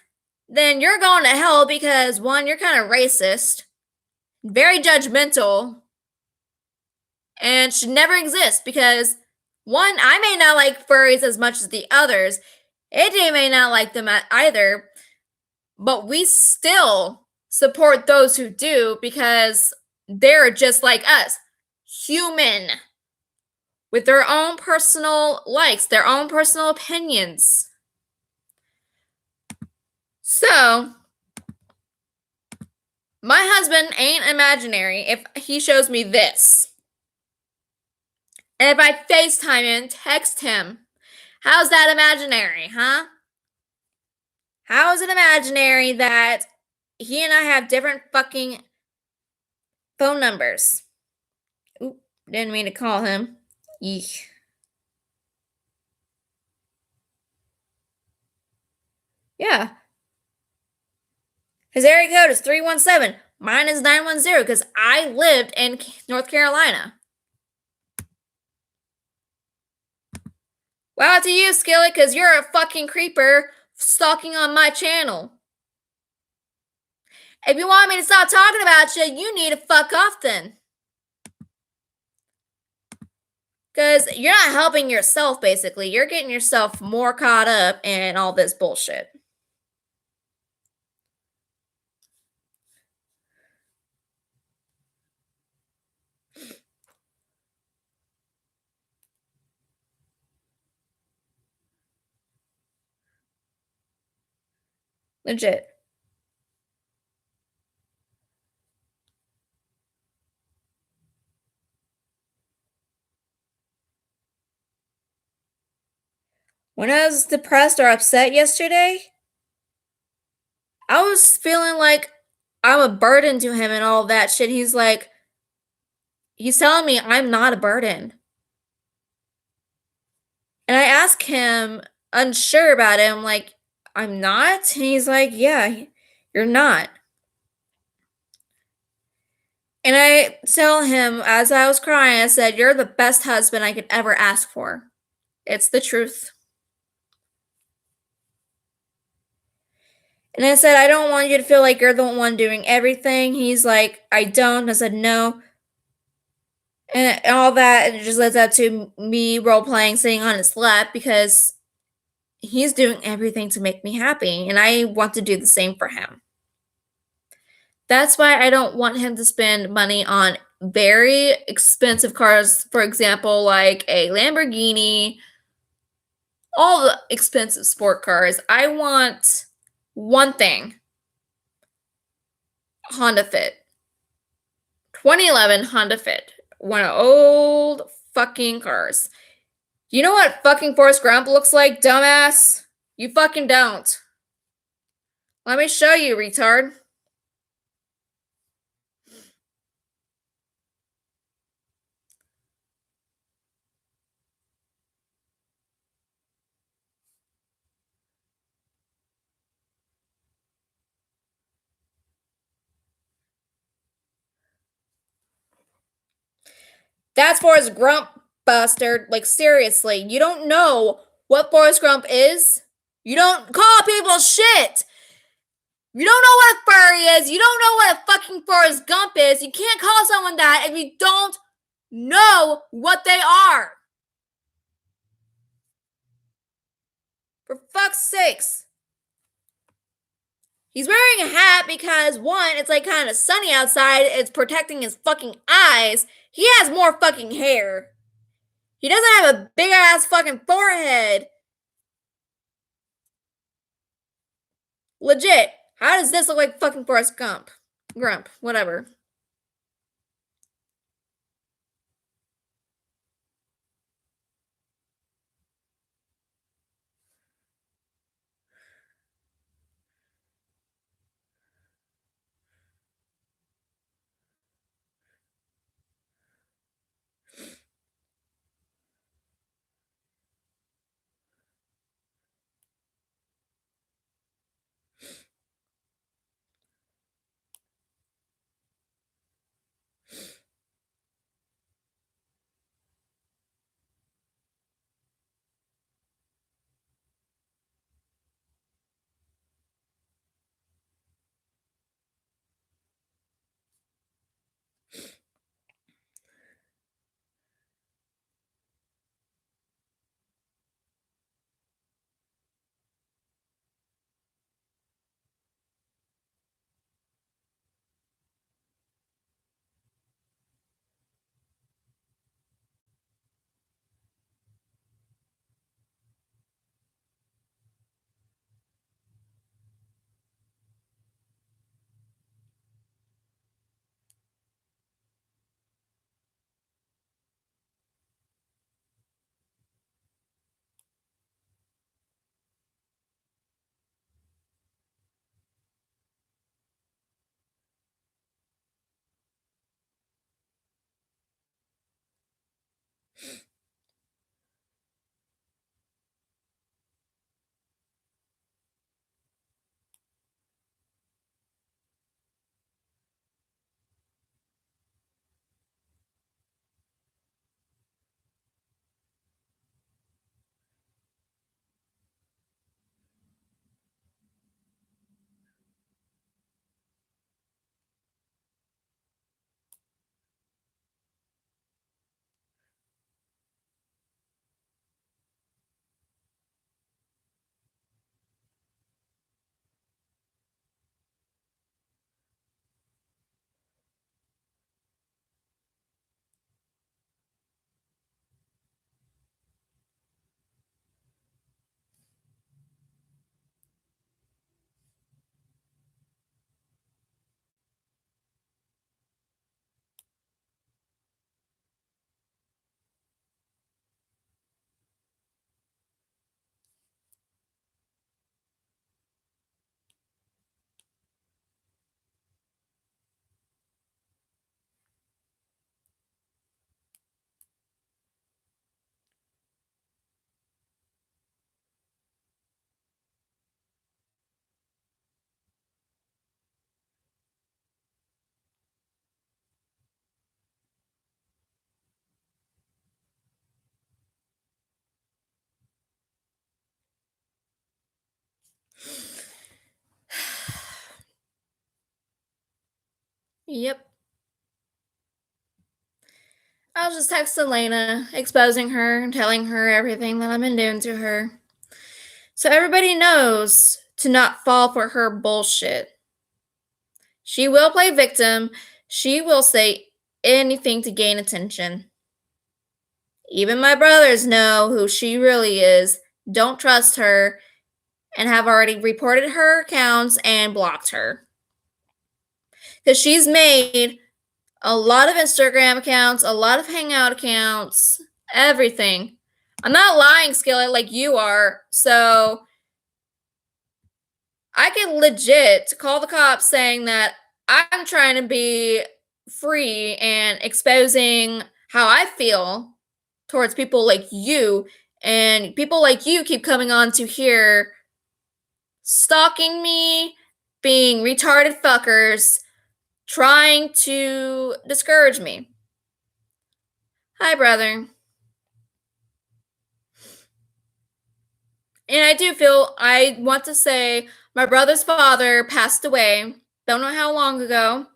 then you're going to hell because, one, you're kind of racist, very judgmental, and should never exist because, one, I may not like furries as much as the others. AJ may not like them either, but we still support those who do because they're just like us, human, with their own personal likes, their own personal opinions. So, my husband ain't imaginary if he shows me this. And if I FaceTime him and text him, how's that imaginary, huh? How is it imaginary that he and I have different fucking phone numbers? Oop, didn't mean to call him. Eek. Yeah. His area code is 317. Mine is 910 because I lived in North Carolina. Wow, to you, Skillet, because you're a fucking creeper stalking on my channel. If you want me to stop talking about you, you need to fuck off then. Because you're not helping yourself, basically. You're getting yourself more caught up in all this bullshit. Legit. When I was depressed or upset yesterday, I was feeling like I'm a burden to him and all that shit. He's telling me I'm not a burden. And I asked him, unsure about it, I'm like, I'm not? And he's like, yeah, you're not. And I tell him, as I was crying, I said, you're the best husband I could ever ask for. It's the truth. And I said, I don't want you to feel like you're the one doing everything. He's like, I don't. I said, no. And all that, it just led up to me role playing, sitting on his lap because he's doing everything to make me happy. And I want to do the same for him. That's why I don't want him to spend money on very expensive cars, for example, like a Lamborghini all the expensive sport cars. I want one thing. Honda Fit. 2011 Honda Fit. One of old fucking cars. You know what fucking Forrest Gump looks like, dumbass? You fucking don't. Let me show you, retard. That's Forrest Gump, bastard. Like, seriously, you don't know what Forrest Gump is? You don't call people shit! You don't know what a furry is. You don't know what a fucking Forrest Gump is. You can't call someone that if you don't know what they are. For fuck's sakes. He's wearing a hat because, one, it's like kind of sunny outside. It's protecting his fucking eyes. He has more fucking hair. He doesn't have a big ass fucking forehead. Legit. How does this look like fucking Forrest Gump? Grump, whatever. Yep. I'll just text Elena, exposing her and telling her everything that I've been doing to her. So everybody knows to not fall for her bullshit. She will play victim. She will say anything to gain attention. Even my brothers know who she really is. don't trust her, and have already reported her accounts and blocked her. Because she's made a lot of Instagram accounts, a lot of Hangout accounts, everything. I'm not lying, Skillet, like you are. So I can legit call the cops saying that I'm trying to be free and exposing how I feel towards people like you. And people like you keep coming on to here stalking me, being retarded fuckers, trying to discourage me. Hi, brother. And I want to say my brother's father passed away. Don't know how long ago.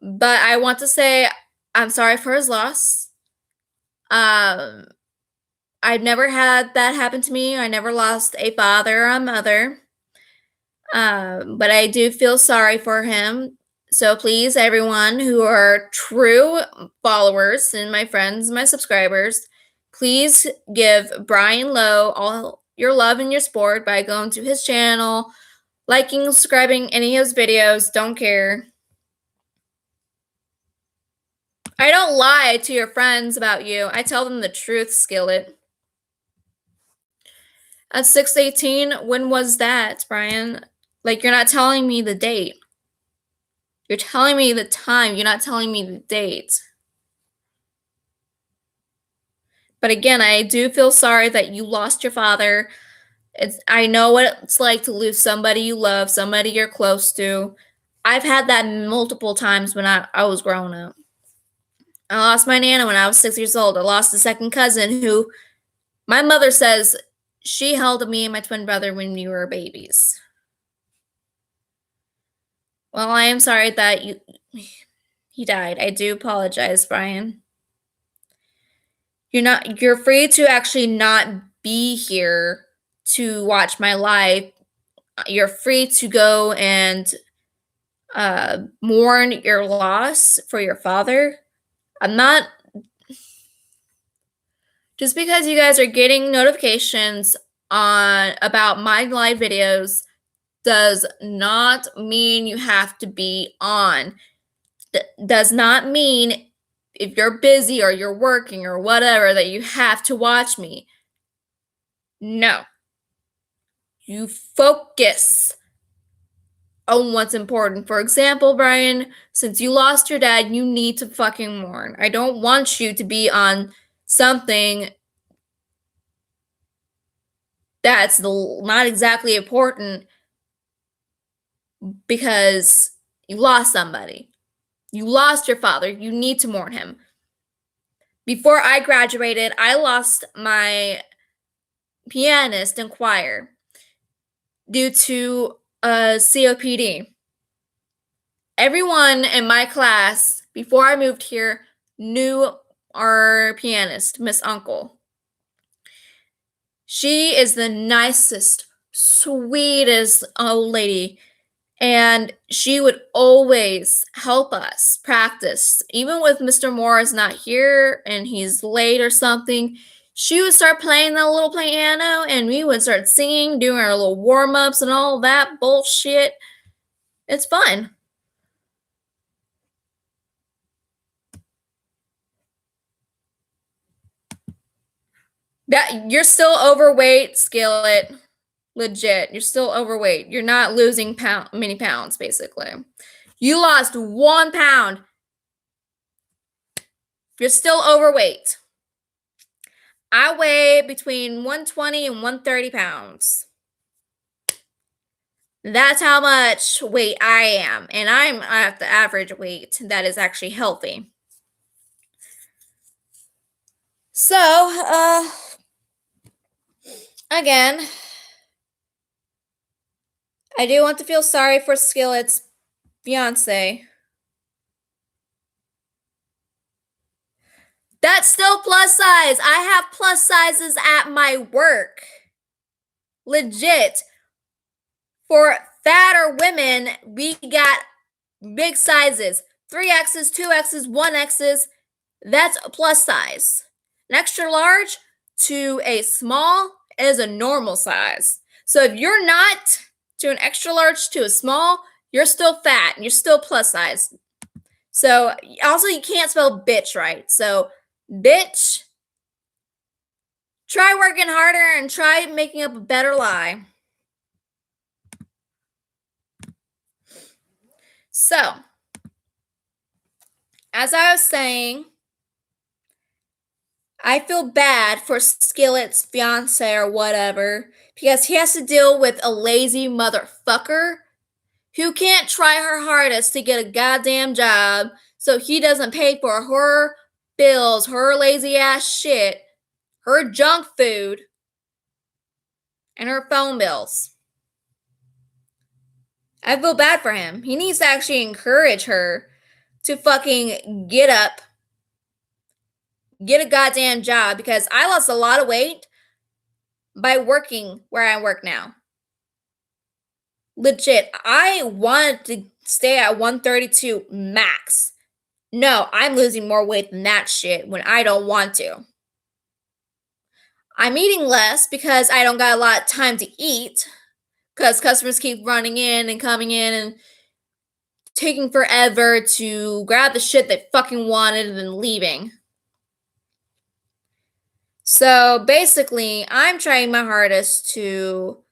But I want to say I'm sorry for his loss. I've never had that happen to me. I never lost a father or a mother. But I do feel sorry for him. So please, everyone who are true followers and my friends, my subscribers, please give Brian Lowe all your love and your support by going to his channel, liking, subscribing any of his videos. Don't care. I don't lie to your friends about you. I tell them the truth, Skillet. At 6:18, when was that, Brian? Like, you're not telling me the date. You're telling me the time. You're not telling me the date. But again, I do feel sorry that you lost your father. I know what it's like to lose somebody you love, somebody you're close to. I've had that multiple times when I was growing up. I lost my Nana when I was 6 years old. I lost a second cousin who my mother says she held me and my twin brother when we were babies. Well, I am sorry that he died. I do apologize, Brian. You're free to actually not be here to watch my live. You're free to go and mourn your loss for your father. I'm not. Just because you guys are getting notifications about my live videos does not mean you have to be on. Does not mean if you're busy or you're working or whatever that you have to watch me. No. You focus on what's important. For example, Brian, since you lost your dad, you need to fucking mourn. I don't want you to be on something that's not exactly important because you lost somebody. You lost your father. You need to mourn him. Before I graduated, I lost my pianist in choir due to COPD. Everyone in my class, before I moved here, knew our pianist, Miss Uncle. She is the nicest, sweetest old lady. And she would always help us practice. Even with Mr. Morris not here and he's late or something, she would start playing that little piano and we would start singing, doing our little warm-ups and all that bullshit. It's fun. You're still overweight, Skillet. Legit. You're still overweight. You're not losing many pounds, basically. You lost 1 pound. You're still overweight. I weigh between 120 and 130 pounds. That's how much weight I am. And I'm at the average weight that is actually healthy. So, again, I do want to feel sorry for Skillet's fiance. That's still plus size. I have plus sizes at my work. Legit. For fatter women, we got big sizes. 3X's, 2X's, 1X's. That's a plus size. An extra large to a small is a normal size. So if you're not to an extra large to a small, you're still fat and you're still plus size. So also you can't spell bitch right. So bitch, try working harder and try making up a better lie. So, as I was saying, I feel bad for Skillet's fiance or whatever because he has to deal with a lazy motherfucker who can't try her hardest to get a goddamn job so he doesn't pay for her bills, her lazy ass shit, her junk food, and her phone bills. I feel bad for him. He needs to actually encourage her to fucking get up, get a goddamn job because I lost a lot of weight by working where I work now. Legit, I wanted to stay at 132 max. No, I'm losing more weight than that shit when I don't want to. I'm eating less because I don't got a lot of time to eat because customers keep running in and coming in and taking forever to grab the shit they fucking wanted and then leaving. So basically, I'm trying my hardest to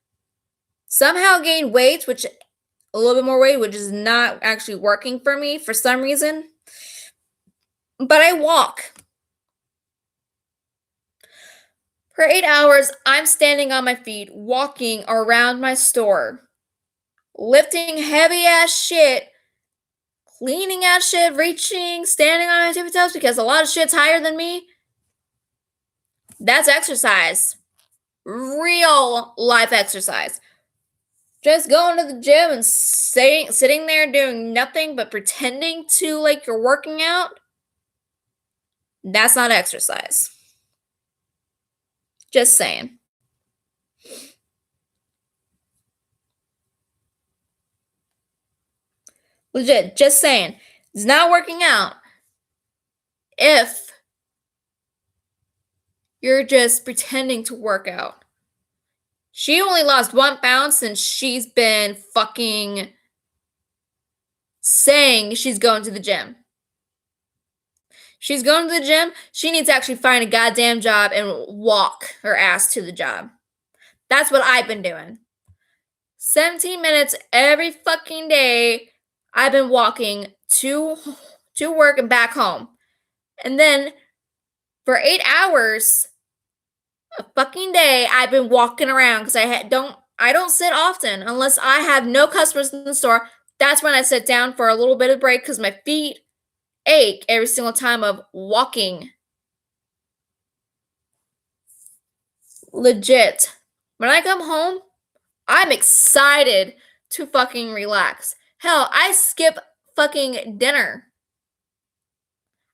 somehow gain weight, which a little bit more weight, which is not actually working for me for some reason. But I walk. For 8 hours, I'm standing on my feet, walking around my store, lifting heavy ass shit, cleaning ass shit, reaching, standing on my tippy toes because a lot of shit's higher than me. That's exercise. Real life exercise. Just going to the gym and sitting there doing nothing but pretending to like you're working out, that's not exercise. Just saying. Legit, just saying. It's not working out if you're just pretending to work out. She only lost 1 pound since she's been fucking saying she's going to the gym. She's going to the gym. She needs to actually find a goddamn job and walk her ass to the job. That's what I've been doing. 17 minutes every fucking day. I've been walking to work and back home. And then for 8 hours a fucking day, I've been walking around because I don't sit often unless I have no customers in the store. That's when I sit down for a little bit of break because my feet ache every single time of walking. Legit. When I come home, I'm excited to fucking relax. Hell, I skip fucking dinner.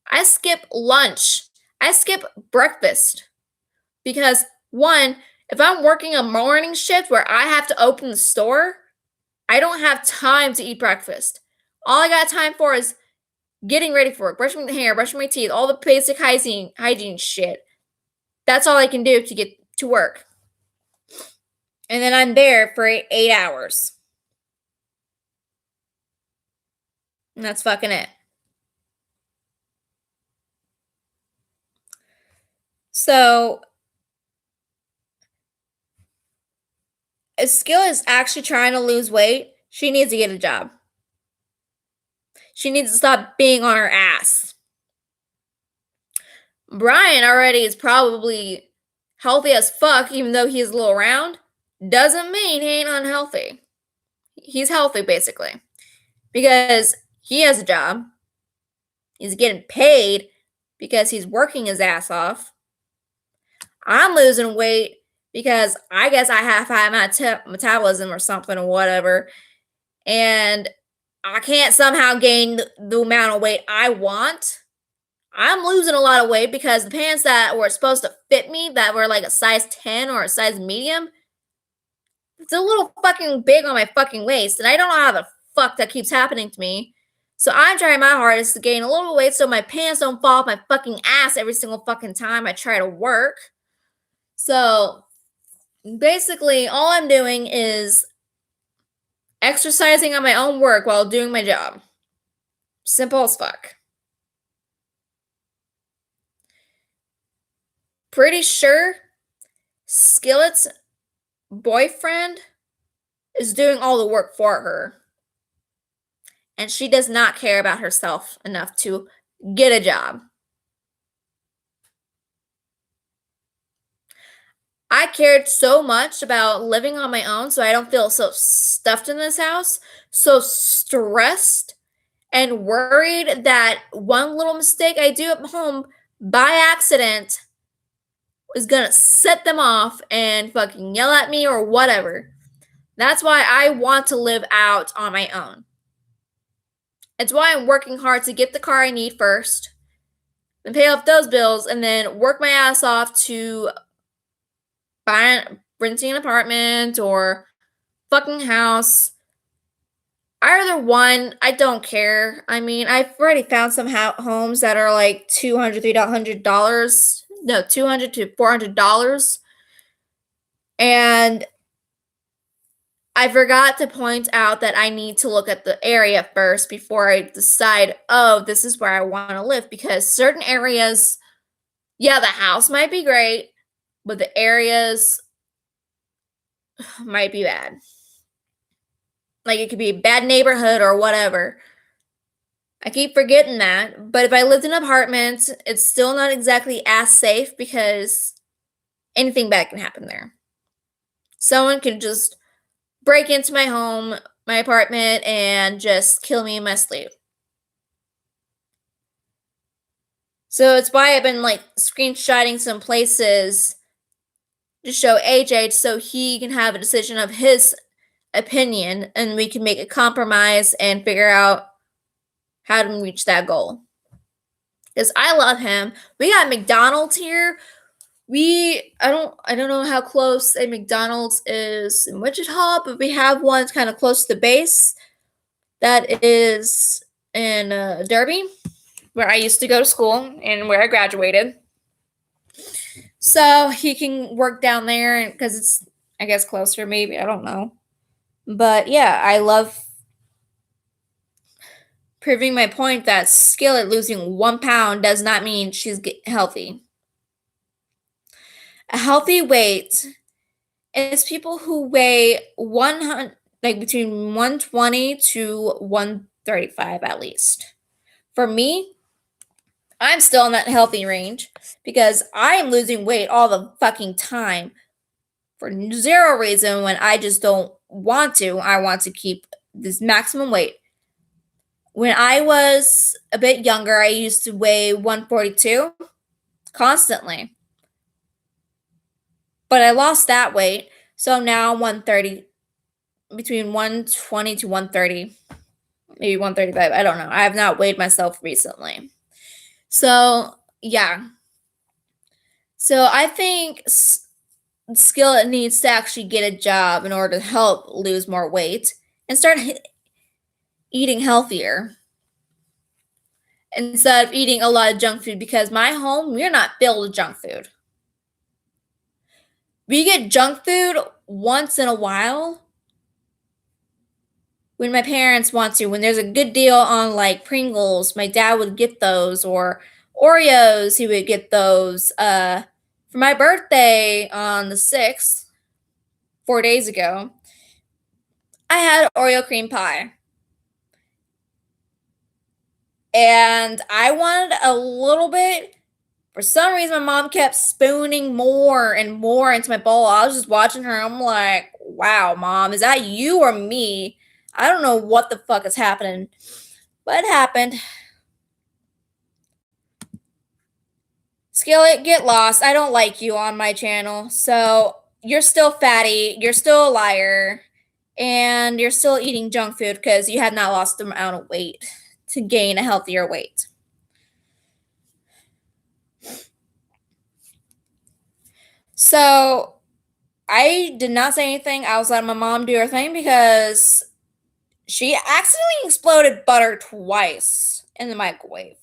I skip lunch. I skip breakfast. Because, one, if I'm working a morning shift where I have to open the store, I don't have time to eat breakfast. All I got time for is getting ready for it, brushing my hair, brushing my teeth, all the basic hygiene shit. That's all I can do to get to work. And then I'm there for 8 hours. And that's fucking it. So, if Skill is actually trying to lose weight, she needs to get a job. She needs to stop being on her ass. Brian already is probably healthy as fuck, even though he's a little round. Doesn't mean he ain't unhealthy. He's healthy, basically. Because he has a job. He's getting paid because he's working his ass off. I'm losing weight because I guess I have high metabolism or something or whatever. And I can't somehow gain the amount of weight I want. I'm losing a lot of weight because the pants that were supposed to fit me, that were like a size 10 or a size medium, it's a little fucking big on my fucking waist. And I don't know how the fuck that keeps happening to me. So I'm trying my hardest to gain a little weight so my pants don't fall off my fucking ass every single fucking time I try to work. So Basically, all I'm doing is exercising on my own work while doing my job. Simple as fuck. Pretty sure Skillet's boyfriend is doing all the work for her. And she does not care about herself enough to get a job. I cared so much about living on my own so I don't feel so stuffed in this house, so stressed and worried that one little mistake I do at home by accident is gonna set them off and fucking yell at me or whatever. That's why I want to live out on my own. It's why I'm working hard to get the car I need first, then pay off those bills, and then work my ass off to renting an apartment or fucking house. Either one, I don't care. I mean, I've already found some homes that are like $200, $300. No, $200 to $400. And I forgot to point out that I need to look at the area first before I decide, oh, this is where I want to live. Because certain areas, yeah, the house might be great, but the areas might be bad. Like it could be a bad neighborhood or whatever. I keep forgetting that. But if I lived in an apartment, it's still not exactly as safe because anything bad can happen there. Someone can just break into my home, my apartment, and just kill me in my sleep. So it's why I've been like screenshotting some places to show AJ so he can have a decision of his opinion and we can make a compromise and figure out how to reach that goal. Because I love him. We got McDonald's here. I don't know how close a McDonald's is in Wichita, but we have one kind of close to the base that is in Derby, where I used to go to school and where I graduated. So he can work down there because it's, I guess, closer, maybe. I don't know. But yeah, I love proving my point that Skillet losing 1 pound does not mean she's healthy. A healthy weight is people who weigh 100, like between 120 to 135 at least. For me, I'm still in that healthy range because I am losing weight all the fucking time for zero reason when I just don't want to. I want to keep this maximum weight. When I was a bit younger, I used to weigh 142 constantly. But I lost that weight, so now 130, between 120 to 130, maybe 135. I don't know. I have not weighed myself recently. So, yeah. So, I think Skillet needs to actually get a job in order to help lose more weight and start eating healthier instead of eating a lot of junk food because my home, we're not filled with junk food. We get junk food once in a while when my parents want to. When there's a good deal on like Pringles, my dad would get those, or Oreos, he would get those. For my birthday on the 6th, 4 days ago, I had Oreo cream pie. And I wanted a little bit. For some reason, my mom kept spooning more and more into my bowl. I was just watching her. I'm like, wow, mom, is that you or me? I don't know what the fuck is happening. But it happened. Skillet, get lost. I don't like you on my channel. So you're still fatty. You're still a liar. And you're still eating junk food because you have not lost the amount of weight to gain a healthier weight. So I did not say anything. I was letting my mom do her thing because she accidentally exploded butter twice in the microwave.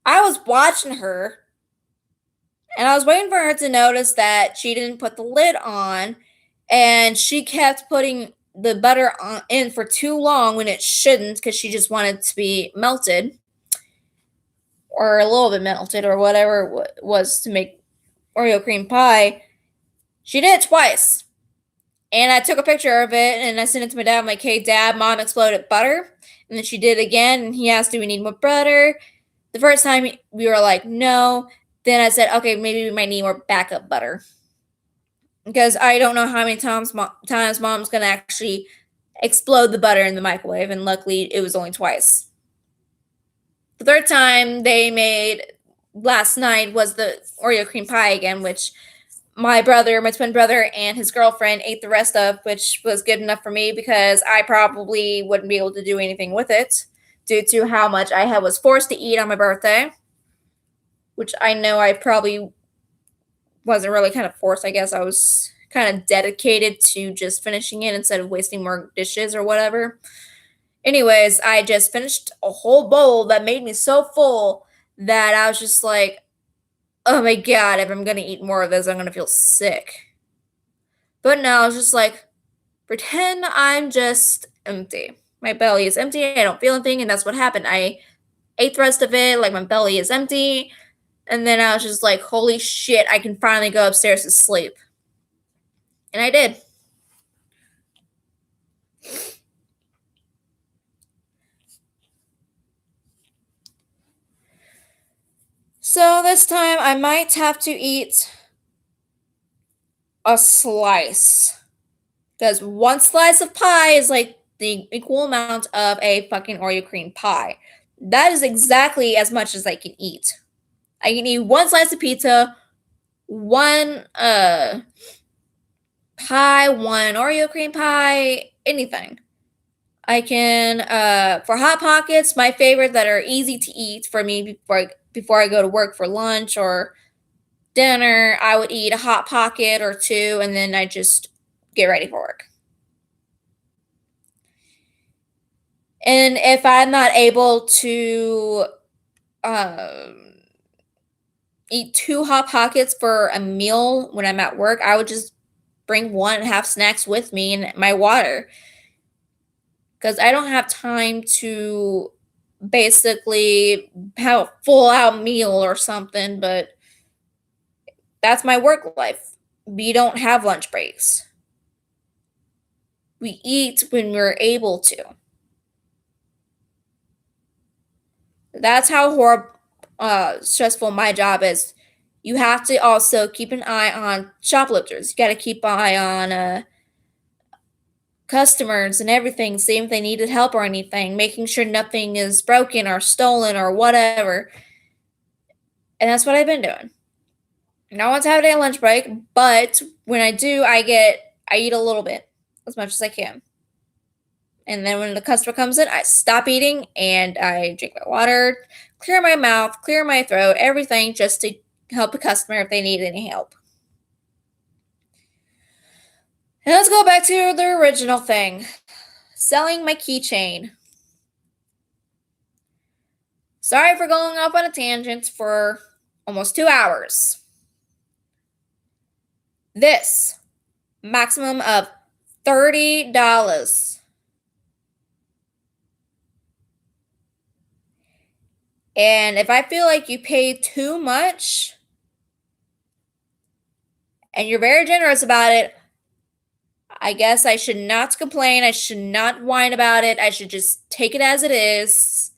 I was watching her And I was waiting for her to notice that she didn't put the lid on, and she kept putting the butter in for too long when it shouldn't, because she just wanted it to be melted or a little bit melted or whatever it was to make Oreo cream pie. She did it twice. And I took a picture of it and I sent it to my dad. I'm like, hey, Dad, Mom exploded butter. And then she did it again. And he asked, do we need more butter? The first time we were like, no. Then I said, okay, maybe we might need more backup butter. Because I don't know how many times Mom's going to actually explode the butter in the microwave. And luckily, it was only twice. The third time they made last night was the Oreo cream pie again, which my twin brother, and his girlfriend ate the rest of, which was good enough for me because I probably wouldn't be able to do anything with it due to how much I was forced to eat on my birthday, which I know I probably wasn't really kind of forced. I guess I was kind of dedicated to just finishing it instead of wasting more dishes or whatever. Anyways, I just finished a whole bowl that made me so full that I was just like, oh my god, if I'm gonna eat more of this, I'm gonna feel sick. But no, I was just like, pretend I'm just empty. My belly is empty, I don't feel anything, and that's what happened. I ate the rest of it, like my belly is empty, and then I was just like, holy shit, I can finally go upstairs to sleep. And I did. So this time I might have to eat a slice. Because one slice of pie is like the equal amount of a fucking Oreo cream pie. That is exactly as much as I can eat. I can eat one slice of pizza, one pie, one Oreo cream pie, anything. I can for Hot Pockets, my favorite that are easy to eat for me before I go to work for lunch or dinner, I would eat a Hot Pocket or two and then I just get ready for work. And if I'm not able to eat two Hot Pockets for a meal when I'm at work, I would just bring one and have snacks with me and my water. Because I don't have time to basically have a full out meal or something, but that's my work life. We don't have lunch breaks. We eat when we're able to. That's how stressful my job is. You have to also keep an eye on shoplifters. You got to keep an eye on customers and everything, seeing if they needed help or anything, making sure nothing is broken or stolen or whatever. And that's what I've been doing. Not once having a lunch break, but when I do, I eat a little bit, as much as I can. And then when the customer comes in, I stop eating and I drink my water, clear my mouth, clear my throat, everything just to help the customer if they need any help. And let's go back to the original thing. Selling my keychain. Sorry for going off on a tangent for almost 2 hours. This maximum of $30. And if I feel like you pay too much and you're very generous about it, I guess I should not complain. I should not whine about it. I should just take it as it is.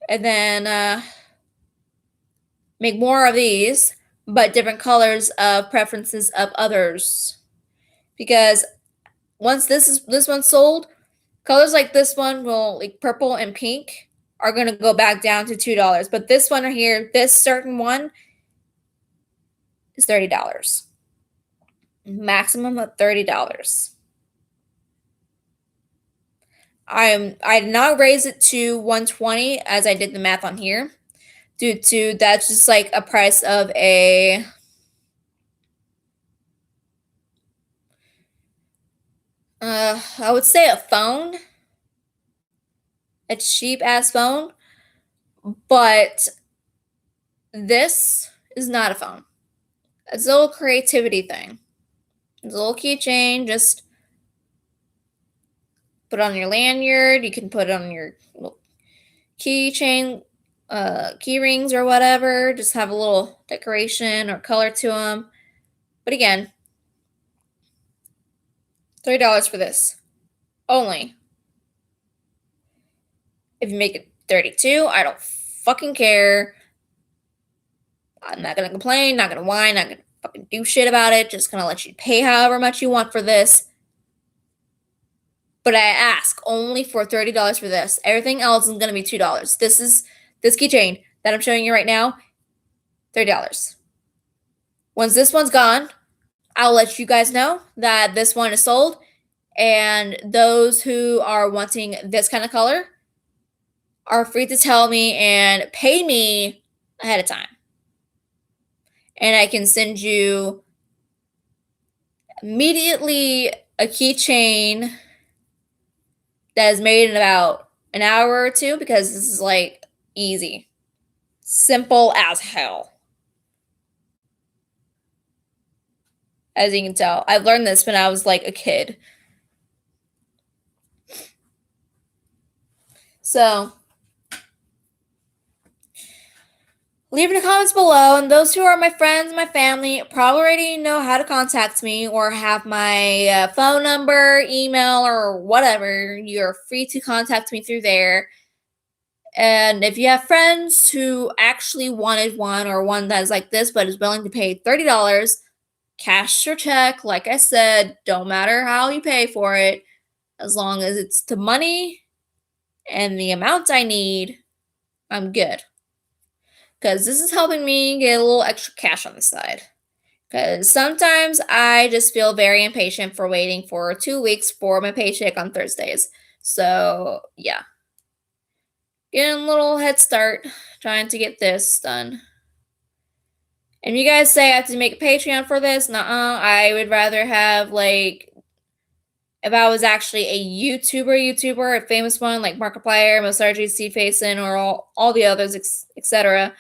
And then make more of these, but different colors of preferences of others. Because once this one's sold, colors like this one will, like purple and pink, are going to go back down to $2. But this one right here, this certain one, is $30. Maximum of $30. I did not raise it to 120 as I did the math on here, due to that's just like a price of a I would say a phone, a cheap ass phone, but This is not a phone. It's a little creativity thing. It's a little keychain. Just put it on your lanyard. You can put it on your keychain, key rings or whatever. Just have a little decoration or color to them. But again, $30 for this only. If you make it 32, I don't fucking care. I'm not gonna complain, not gonna whine, not gonna fucking do shit about it. Just gonna let you pay however much you want for this. But I ask only for $30 for this. Everything else is gonna be $2. This keychain that I'm showing you right now, $30. Once this one's gone, I'll let you guys know that this one is sold. And those who are wanting this kind of color are free to tell me and pay me ahead of time. And I can send you immediately a keychain that is made in about an hour or two, because this is like easy. Simple as hell. As you can tell, I learned this when I was like a kid. So, leave in the comments below, and those who are my friends, my family, probably already know how to contact me or have my phone number, email, or whatever. You're free to contact me through there. And if you have friends who actually wanted one or one that is like this but is willing to pay $30, cash or check, like I said, don't matter how you pay for it, as long as it's the money and the amount I need, I'm good. Because this is helping me get a little extra cash on the side. Because sometimes I just feel very impatient for waiting for 2 weeks for my paycheck on Thursdays. So, yeah. Getting a little head start trying to get this done. And you guys say I have to make a Patreon for this? Nuh-uh. I would rather have, like, if I was actually a YouTuber, a famous one like Markiplier, Mosargi, Seedfason, or all the others, etc.,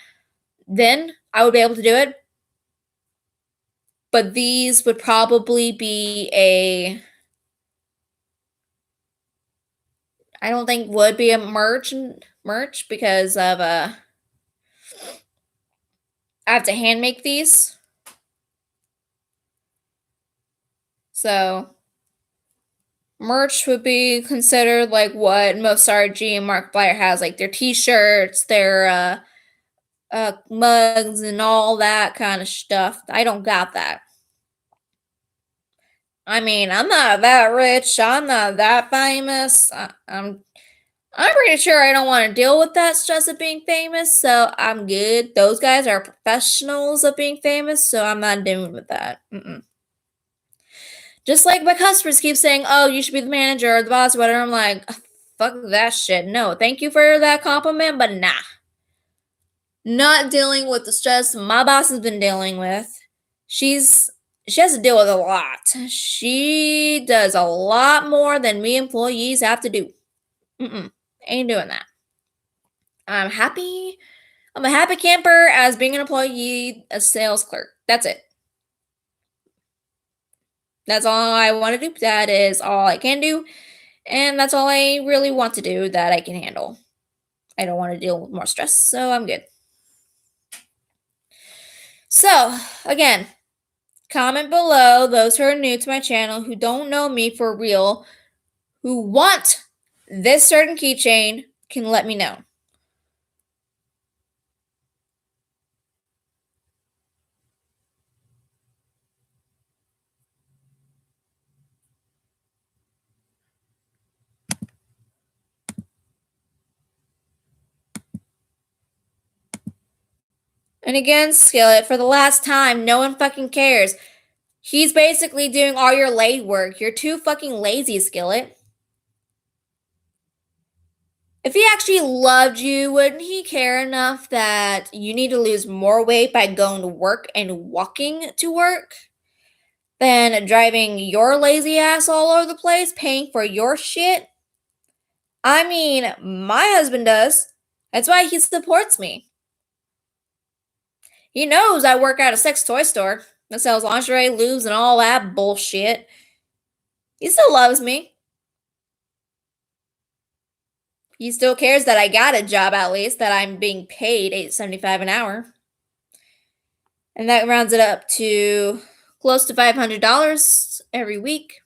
then I would be able to do it. But these would probably be I don't think would be a merch because of I have to hand make these. So merch would be considered like what Mosargi and Markiplier has, like their t-shirts, their mugs, and all that kind of stuff. I don't got that. I mean, I'm not that rich. I'm not that famous. I'm pretty sure I don't want to deal with that stress of being famous, so I'm good. Those guys are professionals of being famous, so I'm not dealing with that. Just like my customers keep saying, oh, you should be the manager or the boss or whatever. I'm like, fuck that shit. No, thank you for that compliment, but nah. Not dealing with the stress my boss has been dealing with. She has to deal with a lot. She does a lot more than we employees have to do. Ain't doing that. I'm happy. I'm a happy camper as being an employee, a sales clerk. That's it. That's all I want to do. That is all I can do. And that's all I really want to do that I can handle. I don't want to deal with more stress, so I'm good. So, again, comment below those who are new to my channel, who don't know me for real, who want this certain keychain, can let me know. And again, Skillet, for the last time, no one fucking cares. He's basically doing all your leg work. You're too fucking lazy, Skillet. If he actually loved you, wouldn't he care enough that you need to lose more weight by going to work and walking to work than driving your lazy ass all over the place, paying for your shit? I mean, my husband does. That's why he supports me. He knows I work at a sex toy store that sells lingerie, lubes, and all that bullshit. He still loves me. He still cares that I got a job, at least, that I'm being paid $8.75 an hour. And that rounds it up to close to $500 every week.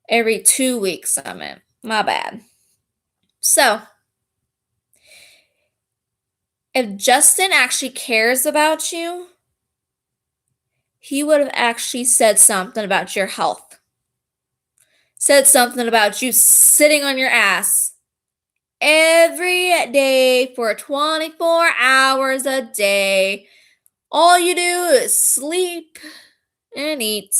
Every 2 weeks, I meant. My bad. So, if Justin actually cares about you, he would have actually said something about your health. Said something about you sitting on your ass every day for 24 hours a day. All you do is sleep and eat.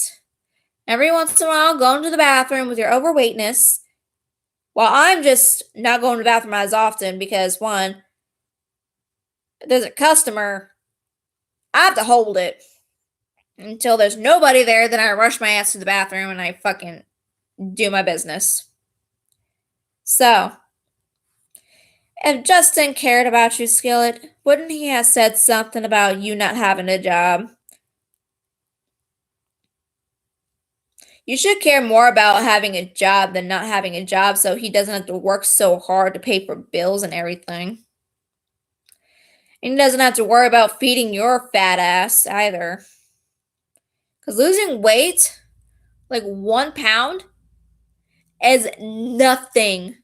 Every once in a while, going to the bathroom with your overweightness. While I'm just not going to the bathroom as often because, one, if there's a customer, I have to hold it until there's nobody there. Then I rush my ass to the bathroom and I fucking do my business. So, if Justin cared about you, Skillet, wouldn't he have said something about you not having a job? You should care more about having a job than not having a job so he doesn't have to work so hard to pay for bills and everything. And he doesn't have to worry about feeding your fat ass either. Because losing weight, like 1 pound, is nothing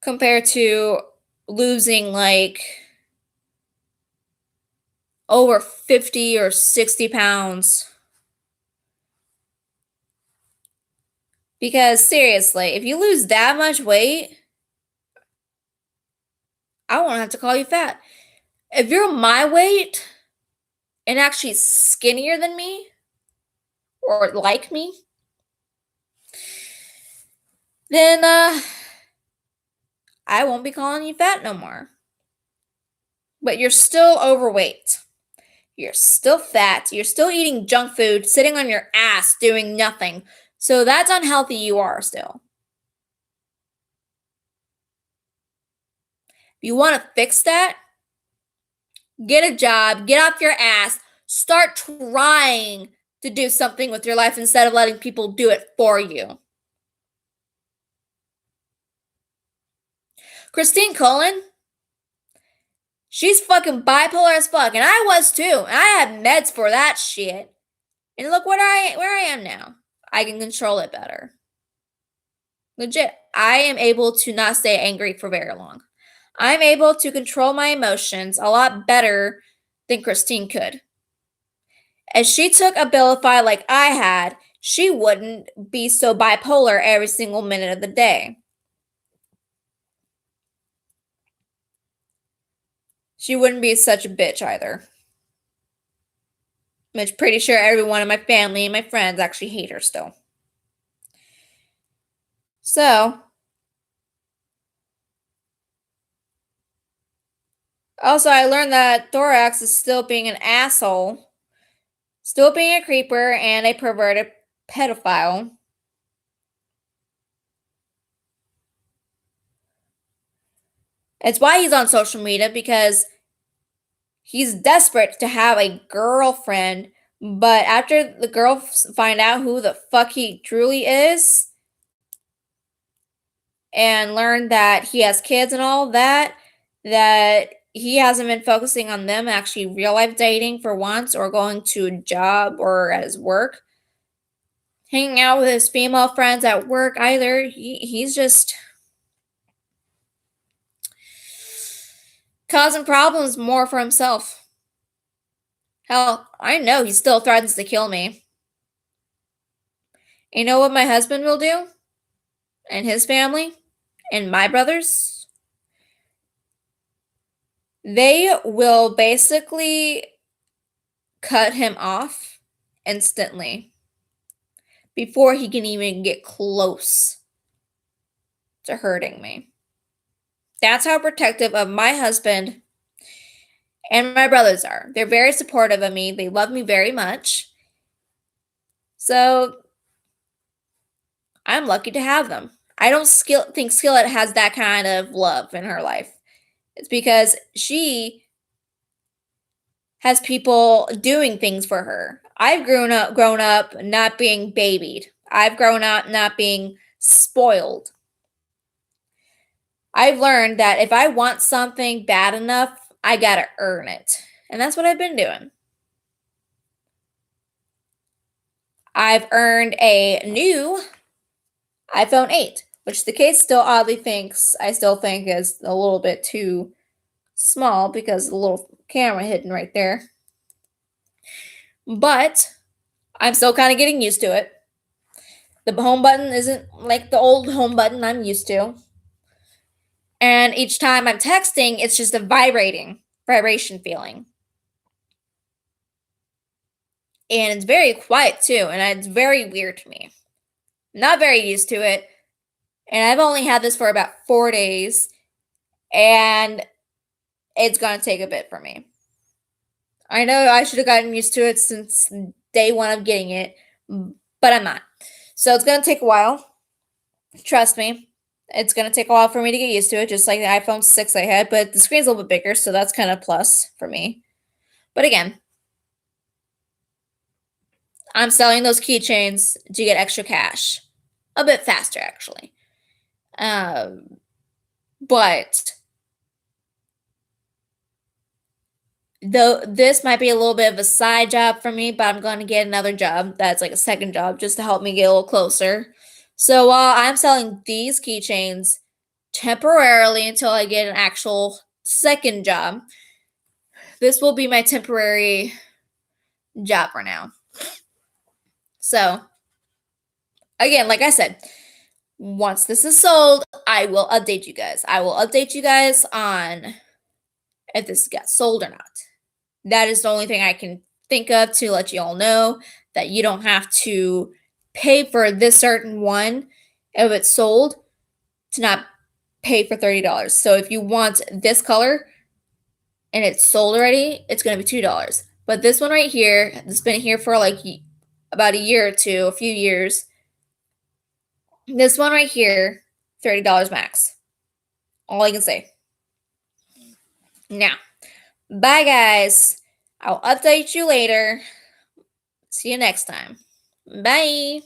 compared to losing like over 50 or 60 pounds. Because seriously, if you lose that much weight, I won't have to call you fat. If you're my weight and actually skinnier than me or like me, then I won't be calling you fat no more. But you're still overweight. You're still fat. You're still eating junk food, sitting on your ass doing nothing. So that's unhealthy you are still. If you want to fix that, get a job, get off your ass, start trying to do something with your life instead of letting people do it for you. Christine Cullen, she's fucking bipolar as fuck, and I was too. And I had meds for that shit. And look where I am now. I can control it better. Legit, I am able to not stay angry for very long. I'm able to control my emotions a lot better than Christine could. If she took Abilify like I had, she wouldn't be so bipolar every single minute of the day. She wouldn't be such a bitch either. I'm pretty sure everyone in my family and my friends actually hate her still. So, also I learned that Thorax is still being an asshole, still being a creeper and a perverted pedophile. It's why he's on social media, because he's desperate to have a girlfriend, but after the girls find out who the fuck he truly is and learn that he has kids and all that he hasn't been focusing on them actually real life dating for once, or going to a job or at his work, hanging out with his female friends at work either. He's just causing problems more for himself. Hell, I know he still threatens to kill me. You know what my husband will do? And his family? And my brothers? They will basically cut him off instantly before he can even get close to hurting me. That's how protective of my husband and my brothers are. They're very supportive of me. They love me very much. So I'm lucky to have them. I don't think Skillet has that kind of love in her life. It's because she has people doing things for her. I've grown up not being babied. I've grown up not being spoiled. I've learned that if I want something bad enough, I gotta earn it. And that's what I've been doing. I've earned a new iPhone 8, which the case still I still think is a little bit too small because the little camera hidden right there. But I'm still kind of getting used to it. The home button isn't like the old home button I'm used to. And each time I'm texting, it's just a vibration feeling. And it's very quiet too, and it's very weird to me. Not very used to it. And I've only had this for about 4 days, and it's gonna take a bit for me. I know I should have gotten used to it since day one of getting it, but I'm not. So it's gonna take a while. Trust me. It's gonna take a while for me to get used to it, just like the iPhone 6 I had, but the screen's a little bit bigger, so that's kind of plus for me. But again, I'm selling those keychains to get extra cash. A bit faster, actually. But though this might be a little bit of a side job for me, but I'm going to get another job that's like a second job just to help me get a little closer. So while I'm selling these keychains temporarily until I get an actual second job, this will be my temporary job for now. So again, like I said, once this is sold, I will update you guys. I will update you guys on if this got sold or not. That is the only thing I can think of to let you all know that you don't have to pay for this certain one if it's sold to not pay for $30. So if you want this color and it's sold already, it's going to be $2. But this one right here, it's been here for like about a year or two, a few years. This one right here, $30 max. All I can say. Now, bye guys. I'll update you later. See you next time. Bye.